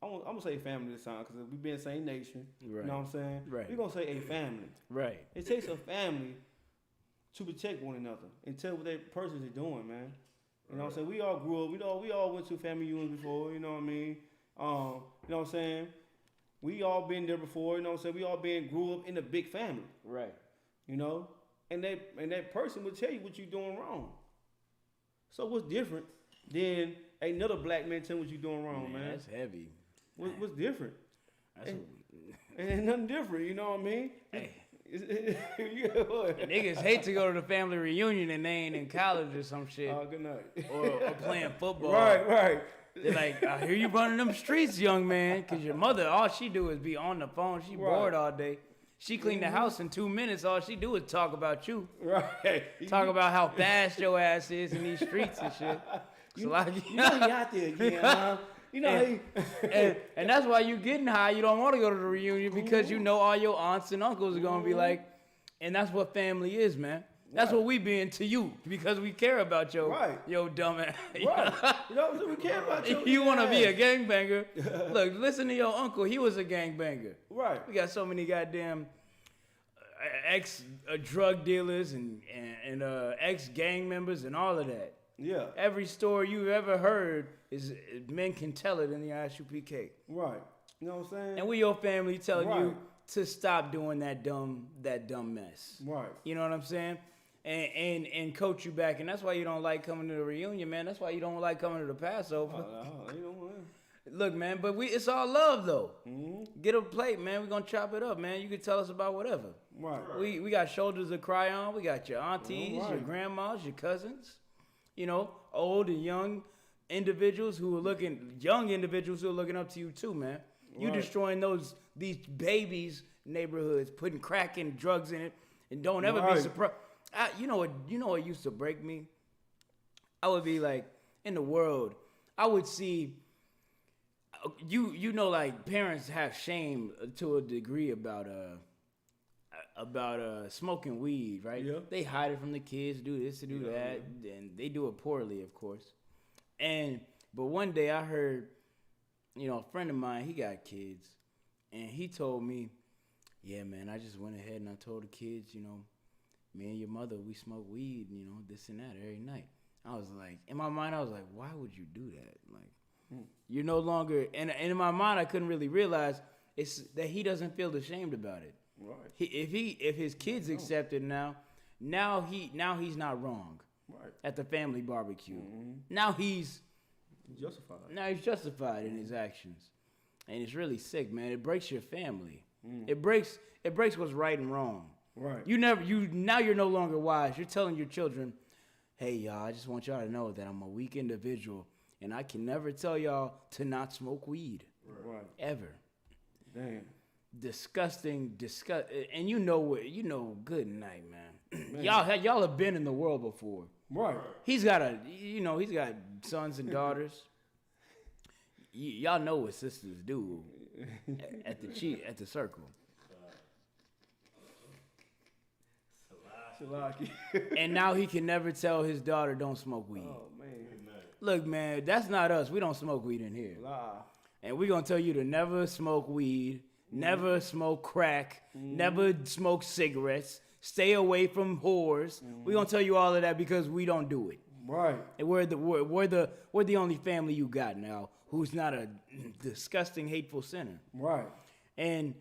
I'm gonna say family this time because we been the same nation. Right. You know what I'm saying? Right. We're gonna say a family. Right. It takes a family to protect one another and tell what that person is doing, man. You know what I'm saying? We all grew up, we all went to family unions before, you know what I mean? You know what I'm saying? We all been there before, you know what I'm saying? We all grew up in a big family. Right. You know? And that person will tell you what you're doing wrong. So what's different than another black man telling what you're doing wrong, man? That's heavy. What's different? Ain't nothing different, you know what I mean? Hey. Niggas hate to go to the family reunion and they ain't in college or some shit. Oh, good night. Or playing football. Right. They're like, I hear you running them streets, young man, because your mother, all she do is be on the phone. She bored all day. She cleaned the house in 2 minutes. All she do is talk about you. Right. Talk about how fast your ass is in these streets and shit. You know he out there again, huh? You know, and that's why you getting high. You don't want to go to the reunion because you know all your aunts and uncles are going to be like, and that's what family is, man. That's what we being to you because we care about your dumb ass. Right. You know, we care about you. You want to be a gangbanger. Look, listen to your uncle. He was a gangbanger. Right. We got so many goddamn ex-drug dealers and ex-gang members and all of that. Yeah. Every story you've ever heard is men can tell it in the Isupk. Right. You know what I'm saying? And we your family telling you to stop doing that dumb mess. Right. You know what I'm saying? And coach you back. And that's why you don't like coming to the reunion, man. That's why you don't like coming to the Passover. You know what? Look, man, but it's all love though. Mm-hmm. Get a plate, man. We're gonna chop it up, man. You can tell us about whatever. Right. We got shoulders to cry on. We got your aunties, your grandmas, your cousins. You know, old and young individuals who are looking up to you too, man. You destroying these babies' neighborhoods, putting crack and drugs in it, and don't ever be surprised. You know what used to break me? I would be like, in the world, I would see. You know, like parents have shame to a degree about smoking weed, right? Yeah. They hide it from the kids, do this to do that, and they do it poorly, of course. And But one day I heard, a friend of mine, he got kids, and he told me, yeah, man, I just went ahead and I told the kids, me and your mother, we smoke weed, this and that every night. I was like, in my mind, I was like, why would you do that? Like, you're no longer, and in my mind, I couldn't really realize it's that he doesn't feel ashamed about it. Right. If his kids accept it now he's not wrong. Right. At the family barbecue. Mm-hmm. Now he's justified. Now he's justified in his actions. And it's really sick, man. It breaks your family. It breaks what's right and wrong. Right. Now you're no longer wise. You're telling your children, hey, y'all, I just want y'all to know that I'm a weak individual, and I can never tell y'all to not smoke weed. Right. Ever. Damn. Disgusting, and good night, man. Y'all have been in the world before. Right. He's got sons and daughters. Y'all know what sisters do at the circle. And now he can never tell his daughter don't smoke weed. Oh man. Look, man, that's not us. We don't smoke weed in here. Lie. And we're gonna tell you to never smoke weed, never smoke crack, never smoke cigarettes, stay away from whores. We're gonna tell you all of that because we don't do it. Right. And we're the only family you got now who's not a disgusting, hateful sinner. Right. And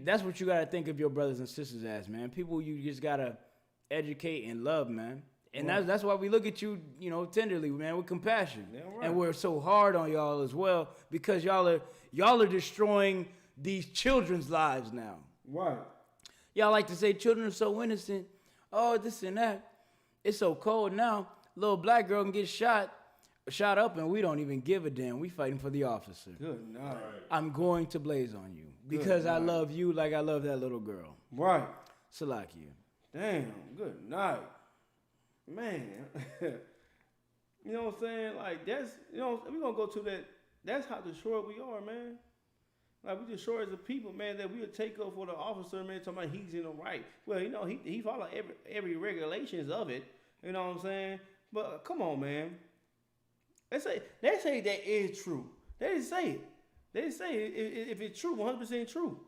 that's what you gotta think of your brothers and sisters as, man. People you just gotta educate and love, man. And that's why we look at you, tenderly, man, with compassion. Yeah, right. And we're so hard on y'all as well because y'all are destroying these children's lives now. Right. Y'all like to say children are so innocent. Oh, this and that. It's so cold now. Little black girl can get shot up, and we don't even give a damn. We fighting for the officer. Good night. I'm going to blaze on you because I love you like I love that little girl. Right. Salakia. Damn. Good night. Man. You know what I'm saying? Like, that's, we're going to go to that. That's how destroyed we are, man. Like, we destroy as a people, man, that we'll take up for the officer, man, talking about he's in the right. Well, he follow every regulations of it. You know what I'm saying? But come on, man. They say that is true. They didn't say it. They didn't say it. If it's true, 100% true.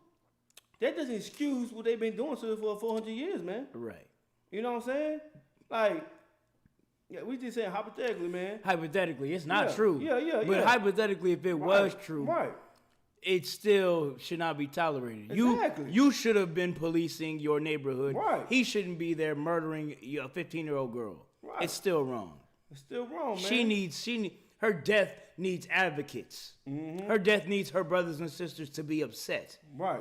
That doesn't excuse what they've been doing to it for 400 years, man. Right. You know what I'm saying? Like, yeah, we just saying hypothetically, man. Hypothetically, it's not true. Yeah. But hypothetically, if it was true, right, it still should not be tolerated. Exactly. You should have been policing your neighborhood. Right. He shouldn't be there murdering a 15-year-old girl. Right. It's still wrong. It's still wrong, man. Her death needs advocates. Mm-hmm. Her death needs her brothers and sisters to be upset. Right.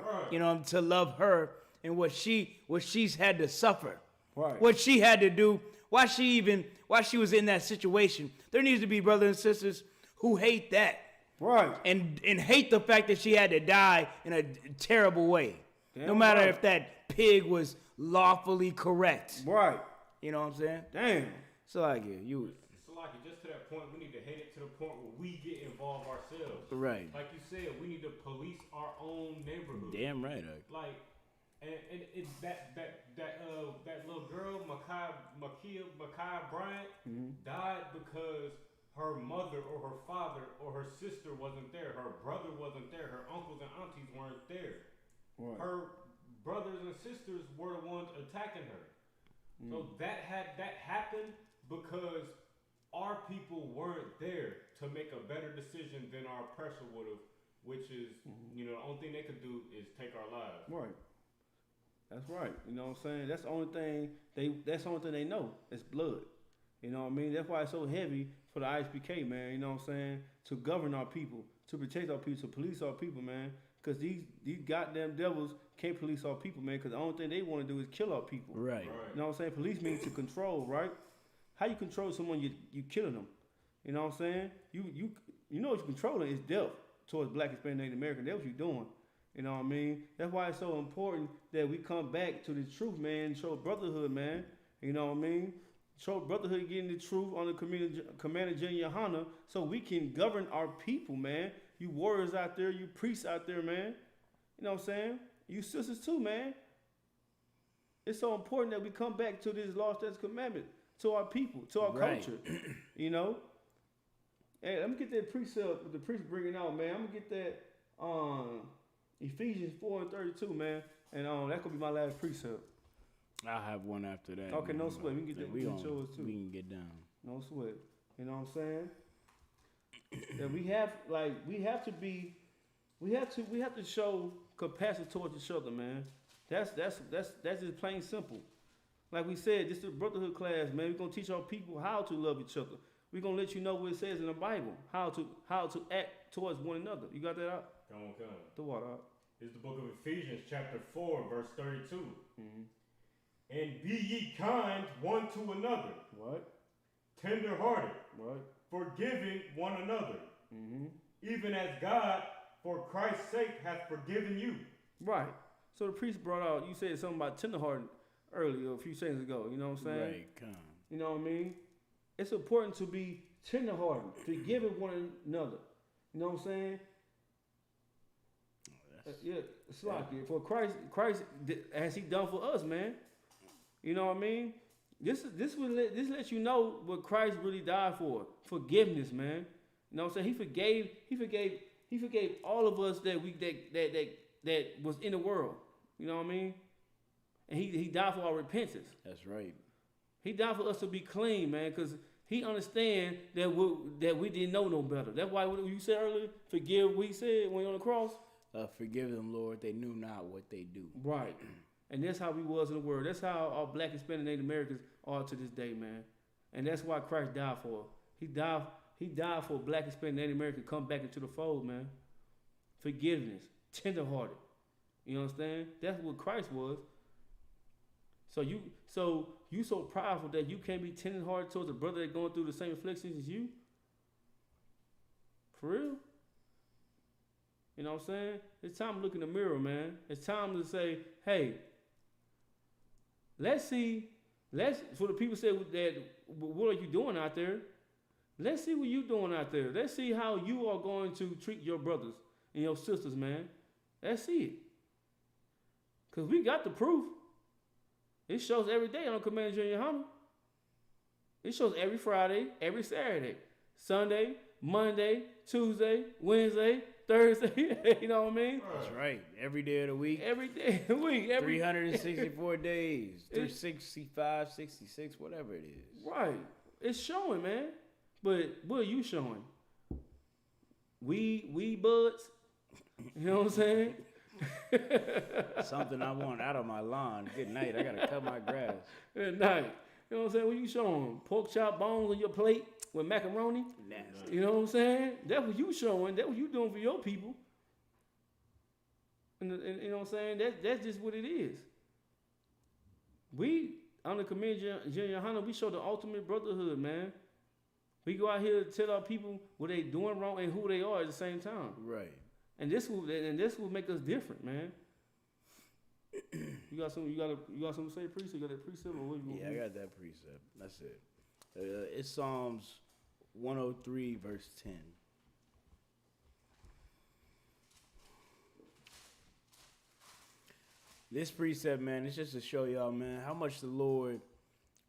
To love her and what she's had to suffer. Right. What she had to do, why she was in that situation. There needs to be brothers and sisters who hate that. Right. And hate the fact that she had to die in a terrible way. Damn no matter right. if that pig was lawfully correct. Right. You know what I'm saying? Damn. So like you. So like just to that point, we need to hate it to the point where we get involved ourselves. Right. Like you said, we need to police our own neighborhood. Damn right. Like, and it's that little girl, Makia Bryant, died because her mother or her father or her sister wasn't there. Her brother wasn't there. Her uncles and aunties weren't there. Right. Her brothers and sisters were the ones attacking her. So that happened because our people weren't there to make a better decision than our oppressor would have, which is, the only thing they could do is take our lives. Right. That's right. You know what I'm saying? That's the only thing they know. It's blood. You know what I mean? That's why it's so heavy for the ISPK, man. You know what I'm saying? To govern our people, to protect our people, to police our people, man. Because these goddamn devils can't police our people, man. Because the only thing they want to do is kill our people. Right. You know what I'm saying? Police means to control, right? How you control someone? You killing them. You know what I'm saying? You know what you're controlling is death towards Black, Hispanic, Native American. That's what you're doing. You know what I mean? That's why it's so important that we come back to the truth, man, and show brotherhood, man. You know what I mean? Show brotherhood, getting the truth on the Commander General Yohana so we can govern our people, man. You warriors out there, you priests out there, man. You know what I'm saying? You sisters too, man. It's so important that we come back to this law, statutes, commandment, to our people, to our culture. You know? Hey, let me get that precept with the priest bringing out, man. I'm gonna get that Ephesians 4:32, man, and that could be my last precept. I'll have one after that. Okay, man. no sweat. We can get that. We can show us too. We can get down. No sweat. You know what I'm saying? That we have to show compassion towards each other, man. That's just plain simple. Like we said, this is a brotherhood class, man. We're gonna teach our people how to love each other. We're gonna let you know what it says in the Bible, how to act towards one another. You got that out? Come on. The water out. It's the book of Ephesians, chapter 4, verse 32. Mm-hmm. And be ye kind one to another, What? tender-hearted, What? forgiving one another, Mm-hmm. even as God, for Christ's sake, hath forgiven you. Right. So the priest brought out. You said something about tenderhearted earlier, a few seconds ago. You know what I'm saying? Right, come. You know what I mean? It's important to be tenderhearted, forgiving one another. You know what I'm saying? Yeah, it's like it. For Christ has He done for us, man. You know what I mean? This lets you know what Christ really died for. Forgiveness, man. You know what I'm saying? He forgave all of us that was in the world. You know what I mean? And he died for our repentance. That's right. He died for us to be clean, man, because He understands that we didn't know no better. That's why what you said earlier, forgive what He said when you're on the cross. Forgive them, Lord. They knew not what they do. Right. And that's how we was in the world. That's how our Black, Hispanic, Native Americans are to this day, man. And that's why Christ died for us. He died for Black, Hispanic, Native American to come back into the fold, man. Forgiveness, tenderhearted. You understand? That's what Christ was. So you so prideful that you can't be tenderhearted towards a brother that's going through the same afflictions as you? For real? You know what I'm saying? It's time to look in the mirror, man. It's time to say, hey, let's for the people say that, what are you doing out there? Let's see what you're doing out there. Let's see how you are going to treat your brothers and your sisters, man. Let's see it. Because we got the proof. It shows every day on Command Junior Hunter. It shows every Friday, every Saturday, Sunday, Monday, Tuesday, Wednesday, Thursday. You know what I mean? That's right. Every day of the week. Every day of the week. 364 days. 365, 66, whatever it is. Right. It's showing, man. But what are you showing? We buds? You know what I'm saying? Something I want out of my lawn. Good night. I got to cut my grass. Good night. You know what I'm saying? What you showing? Pork chop bones on your plate with macaroni? Nasty. You know what I'm saying? That's what you showing. That's what you doing for your people. And you know what I'm saying? That's just what it is. We, on the Command Junior Hunter, we show the ultimate brotherhood, man. We go out here to tell our people what they doing wrong and who they are at the same time. Right. And this will make us different, man. You got something to say, precept? You got that precept or what? Yeah, I got that precept. That's it. It's Psalms 103, verse 10. This precept, man, it's just to show y'all, man, how much the Lord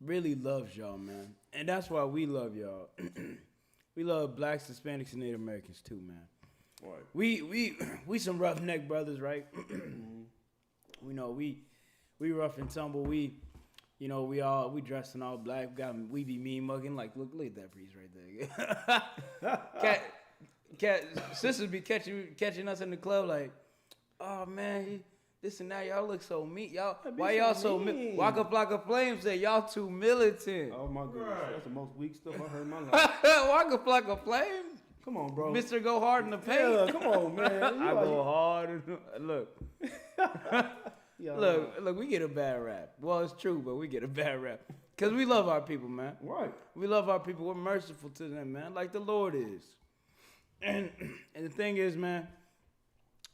really loves y'all, man. And that's why we love y'all. We love blacks, Hispanics, and Native Americans too, man. Right. We some roughneck brothers, right? We know we rough and tumble. We dressed in all black. We be mean mugging. Like look at that priest right there. cat sisters be catching us in the club like, oh man, this and that. Y'all look so mean. Why y'all so mean? Waka Flocka Flame said y'all too militant. Oh my goodness, that's the most weak stuff I heard in my life. Waka Flocka Flame. Come on, bro. Mr. Go hard in the paint. Yeah, come on, man. I go hard. Look. Look, we get a bad rap. Well, it's true, but we get a bad rap. Because we love our people, man. Right. We love our people. We're merciful to them, man, like the Lord is. And the thing is, man,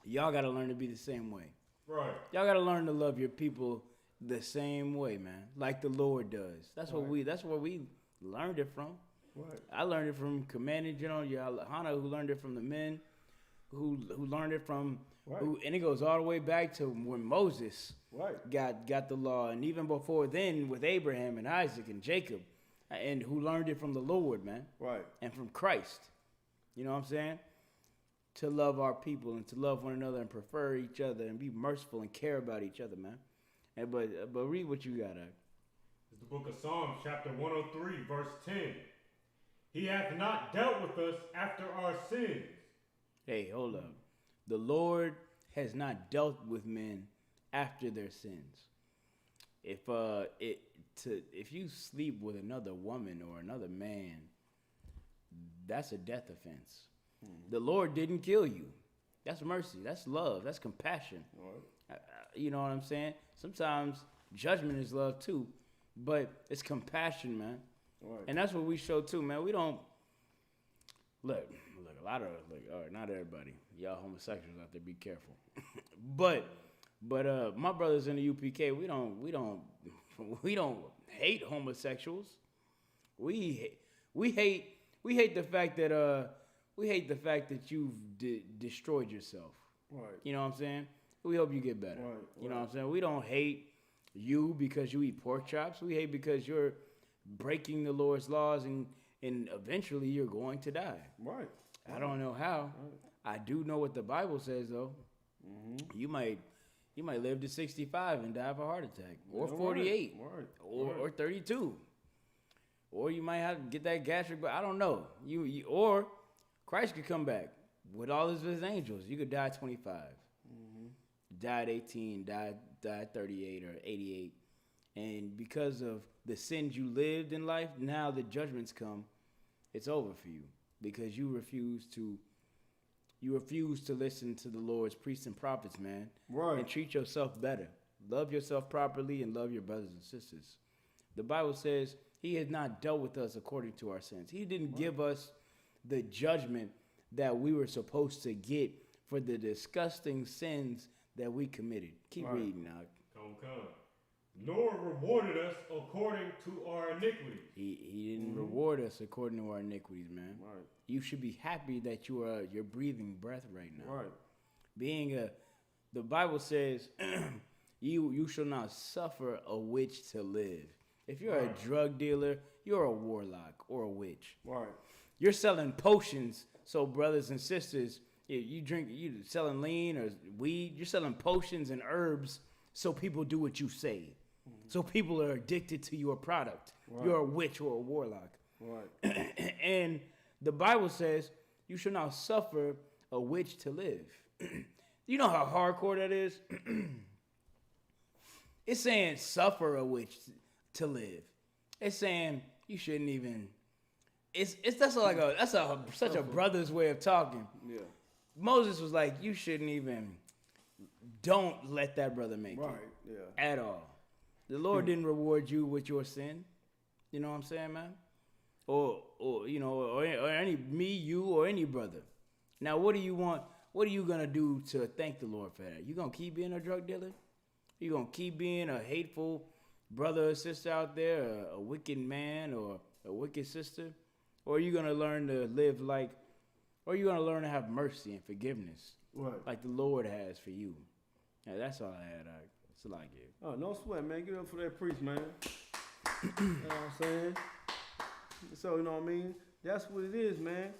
y'all got to learn to be the same way. Right. Y'all got to learn to love your people the same way, man, like the Lord does. That's where we learned it from. Right. I learned it from Commanding General Yohana, who learned it from the men, who learned it from, and it goes all the way back to when Moses got the law, and even before then with Abraham and Isaac and Jacob, and who learned it from the Lord, man. Right. And from Christ. You know what I'm saying? To love our people and to love one another and prefer each other and be merciful and care about each other, man. And but read what you got. It's the book of Psalms, chapter 103, verse 10. He hath not dealt with us after our sins. Hey, hold up. The Lord has not dealt with men after their sins. If you sleep with another woman or another man, that's a death offense. The Lord didn't kill you. That's mercy. That's love. That's compassion. Right. You know what I'm saying? Sometimes judgment is love too, but it's compassion, man. Right. And that's what we show too, man. We don't look. A lot of all right, not everybody. Y'all homosexuals out there, be careful. but my brothers in the UPK, we don't hate homosexuals. We hate the fact that you've destroyed yourself. Right. You know what I'm saying? We hope you get better. Right. You know what I'm saying? We don't hate you because you eat pork chops. We hate because you're breaking the Lord's laws and eventually you're going to die. Right. I don't know how. Right. I do know what the Bible says though. Mm-hmm. You might live to 65 and die of a heart attack, or 48, right. Or 32, or you might have to get that gastric. But I don't know. You or Christ could come back with all of his angels. You could die at 25, die at 18, die at 38 or 88, and because of the sins you lived in life, now the judgments come. It's over for you because you refuse to listen to the Lord's priests and prophets, man. Right. And treat yourself better. Love yourself properly and love your brothers and sisters. The Bible says he has not dealt with us according to our sins. He didn't give us the judgment that we were supposed to get for the disgusting sins that we committed. Keep reading now. Come. Nor rewarded us according to our iniquities. He didn't reward us according to our iniquities, man. Right. You should be happy that you're breathing breath right now. Right. The Bible says, you shall not suffer a witch to live. If you're a drug dealer, you're a warlock or a witch. Right. You're selling potions, so brothers and sisters, you selling lean or weed, you're selling potions and herbs so people do what you say. So people are addicted to your product. Right. You're a witch or a warlock. Right. And the Bible says you should not suffer a witch to live. You know how hardcore that is? It's saying suffer a witch to live. It's saying you shouldn't even. That's such a brother's way of talking. Yeah. Moses was like, you shouldn't even. Don't let that brother make it. Right. Yeah. At all. The Lord didn't reward you with your sin. You know what I'm saying, man? Or any you or any brother. Now, what do you want? What are you gonna do to thank the Lord for that? You gonna keep being a drug dealer? You gonna keep being a hateful brother or sister out there, a wicked man or a wicked sister? Or are you gonna learn to live like? Or are you gonna learn to have mercy and forgiveness, like the Lord has for you? Yeah, that's all I had. That's all I give. Oh, no sweat, man. Get up for that priest, man. You know what I'm saying? So, you know what I mean? That's what it is, man.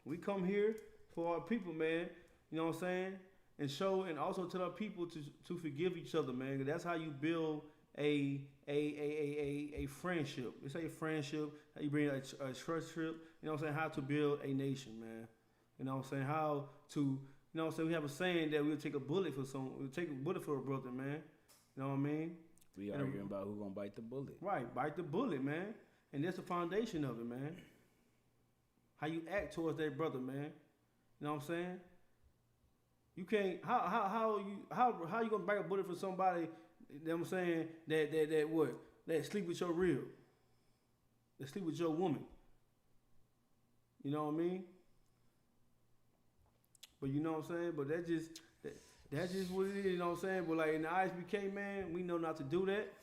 We come here for our people, man. You know what I'm saying? And show and also tell our people to forgive each other, man. That's how you build a friendship. It's a friendship. How you bring a trustship. You know what I'm saying? How to build a nation, man. You know what I'm saying? How to, you know what I'm saying? We have a saying that we'll take a bullet for we'll take a bullet for a brother, man. You know what I mean? We arguing about who's gonna bite the bullet. Right, bite the bullet, man. And that's the foundation of it, man. How you act towards that brother, man. You know what I'm saying? You can't. How you gonna bite a bullet for somebody? You know what I'm saying? That sleep with your rib. That sleep with your woman. You know what I mean? But you know what I'm saying? But that's just what it is, you know what I'm saying? But like in the Isupk, man, we know not to do that.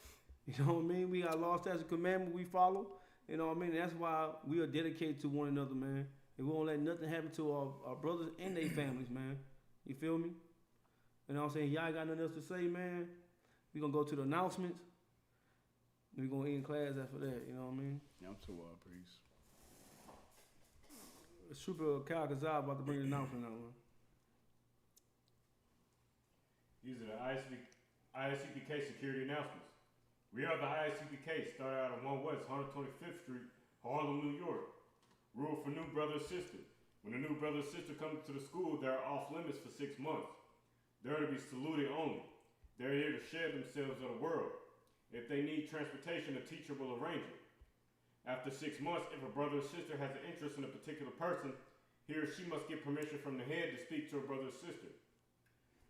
You know what I mean? We got laws, statutes, commandments we follow. You know what I mean? And that's why we are dedicated to one another, man. And we won't let nothing happen to our brothers and their families, man. You feel me? You know what I'm saying? Y'all got nothing else to say, man. We're going to go to the announcements. We're going to end class after that, you know what I mean? Yeah, I'm so priest. Trooper Kyle Kazal about to bring the announcement out, man. These are the ISUPK security announcements. We are the ISUPK, started out on 1 West 125th Street, Harlem, New York. Rule for new brother or sister. When a new brother or sister comes to the school, they are off limits for 6 months. They are to be saluted only. They are here to share themselves of the world. If they need transportation, a teacher will arrange it. After 6 months, if a brother or sister has an interest in a particular person, he or she must get permission from the head to speak to a brother or sister.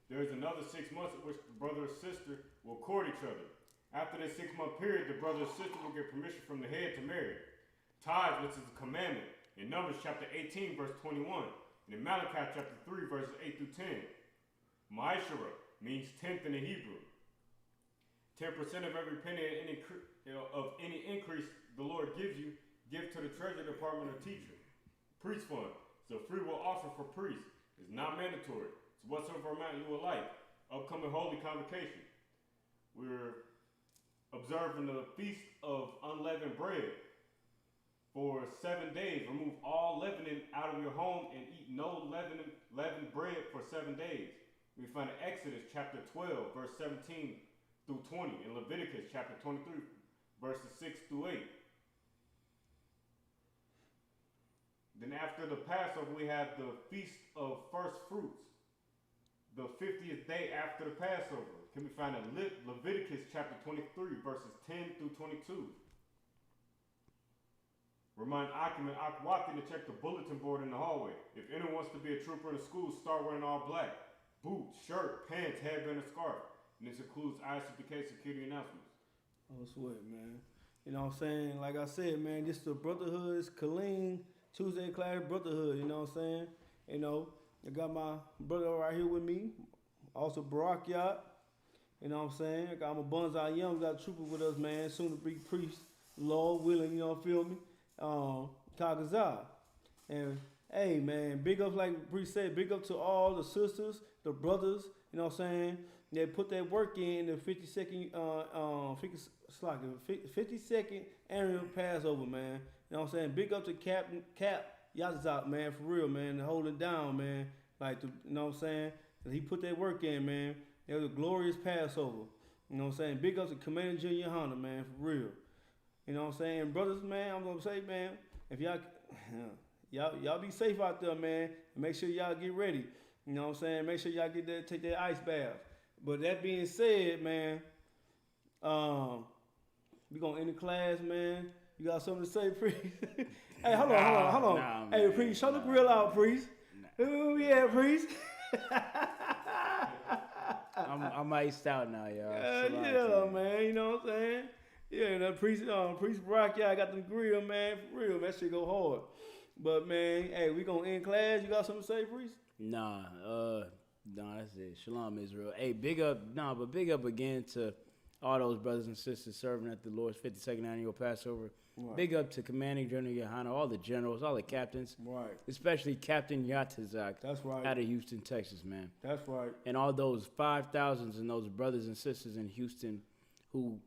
There is another 6 months in which the brother or sister will court each other. After this 6-month period, the brother or sister will get permission from the head to marry. Tithe, which is a commandment, in Numbers chapter 18, verse 21, and in Malachi chapter 3, verses 8 through 10. Ma'ashera means tenth in the Hebrew. 10% of every penny of any increase the Lord gives you, give to the treasury department or teacher. Priest fund, so free will offer for priests. It's not mandatory. It's whatsoever amount you would like. Upcoming holy convocation. We're observing the Feast of Unleavened Bread for 7 days. Remove all leavening out of your home and eat no leavened bread for 7 days. We find in Exodus chapter 12, verse 17 through 20, and Leviticus chapter 23, verses 6 through 8. Then after the Passover, we have the Feast of First Fruits, the 50th day after the Passover. Can we find in Leviticus chapter 23, verses 10 through 22. Remind Akim and Akwati to check the bulletin board in the hallway. If anyone wants to be a trooper in the school, start wearing all black. Boots, shirt, pants, headband, and scarf. And this includes ISUPK security announcements. Oh, sweat, man. You know what I'm saying? Like I said, man, this is the Brotherhood's Killeen Tuesday class Brotherhood, you know what I'm saying? You know, I got my brother right here with me. Also Barack Yacht. You know what I'm saying? I got my Bunzai Young, we got a trooper with us, man. Soon to be priest, Lord willing, you know, feel me? Kagazai. And hey man, big up, like Bree said, big up to all the sisters, the brothers, you know what I'm saying? They put that work in the 52nd annual Passover, man. You know what I'm saying? Big up to Cap Yazak, man, for real, man, holding down, man. Like, you know what I'm saying? He put that work in, man. It was a glorious Passover. You know what I'm saying? Big up to Commander Junior Hunter, man, for real. You know what I'm saying? Brothers, man, I'm gonna say, man, if y'all be safe out there, man. And make sure y'all get ready. You know what I'm saying? Make sure y'all take that ice bath. But that being said, man, we gonna end the class, man. You got something to say, Priest? Hey, hold on. Nah, Hey, man, Priest, show the grill out, Priest. Ooh, yeah, Priest. I'm iced out now, y'all. Yeah, man. You know what I'm saying? Yeah, that Priest Brock, yeah, I got them grill, man. For real, that shit go hard. But man, hey, we gonna end class. You got something to say, Priest? Nah, that's it. Shalom, Israel. Hey, big up again to all those brothers and sisters serving at the Lord's 52nd annual Passover. Right. Big up to Commanding General Yohana, all the generals, all the captains. Right. Especially Captain Yatazak. That's right. Out of Houston, Texas, man. That's right. And all those 5,000s and those brothers and sisters in Houston who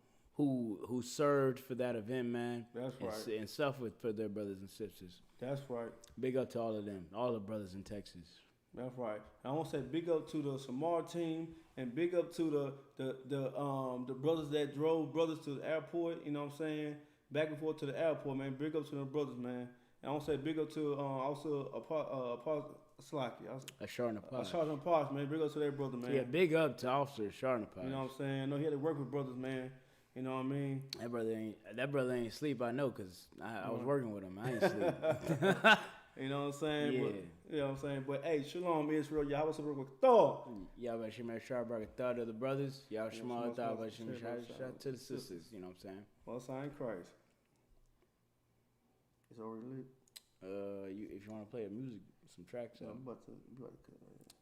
served for that event, man. That's right. And suffered for their brothers and sisters. That's right. Big up to all of them, all the brothers in Texas. That's right. I want to say big up to the Samar team and big up to the brothers that drove brothers to the airport. You know what I'm saying? Back and forth to the airport, man. Big up to them brothers, man. And I want to say big up to also Slacky. Sergeant Posh, man. Big up to that brother, man. Yeah, big up to Officer Sergeant Posh. You know what I'm saying? I know he had to work with brothers, man. You know what I mean? That brother ain't sleep, I know, because I was working with him. I ain't sleep. You know what I'm saying? Yeah. But, you know what I'm saying? But hey, shalom Israel. Yahweh Sabbath with Thor. Yahweh Shemar Sharbar Thor to the brothers. Yahweh Shemar Thor to the sisters. You know what I'm saying? Well, sign Christ. It's already lit. If you want to play some tracks, I'm about to cut right here.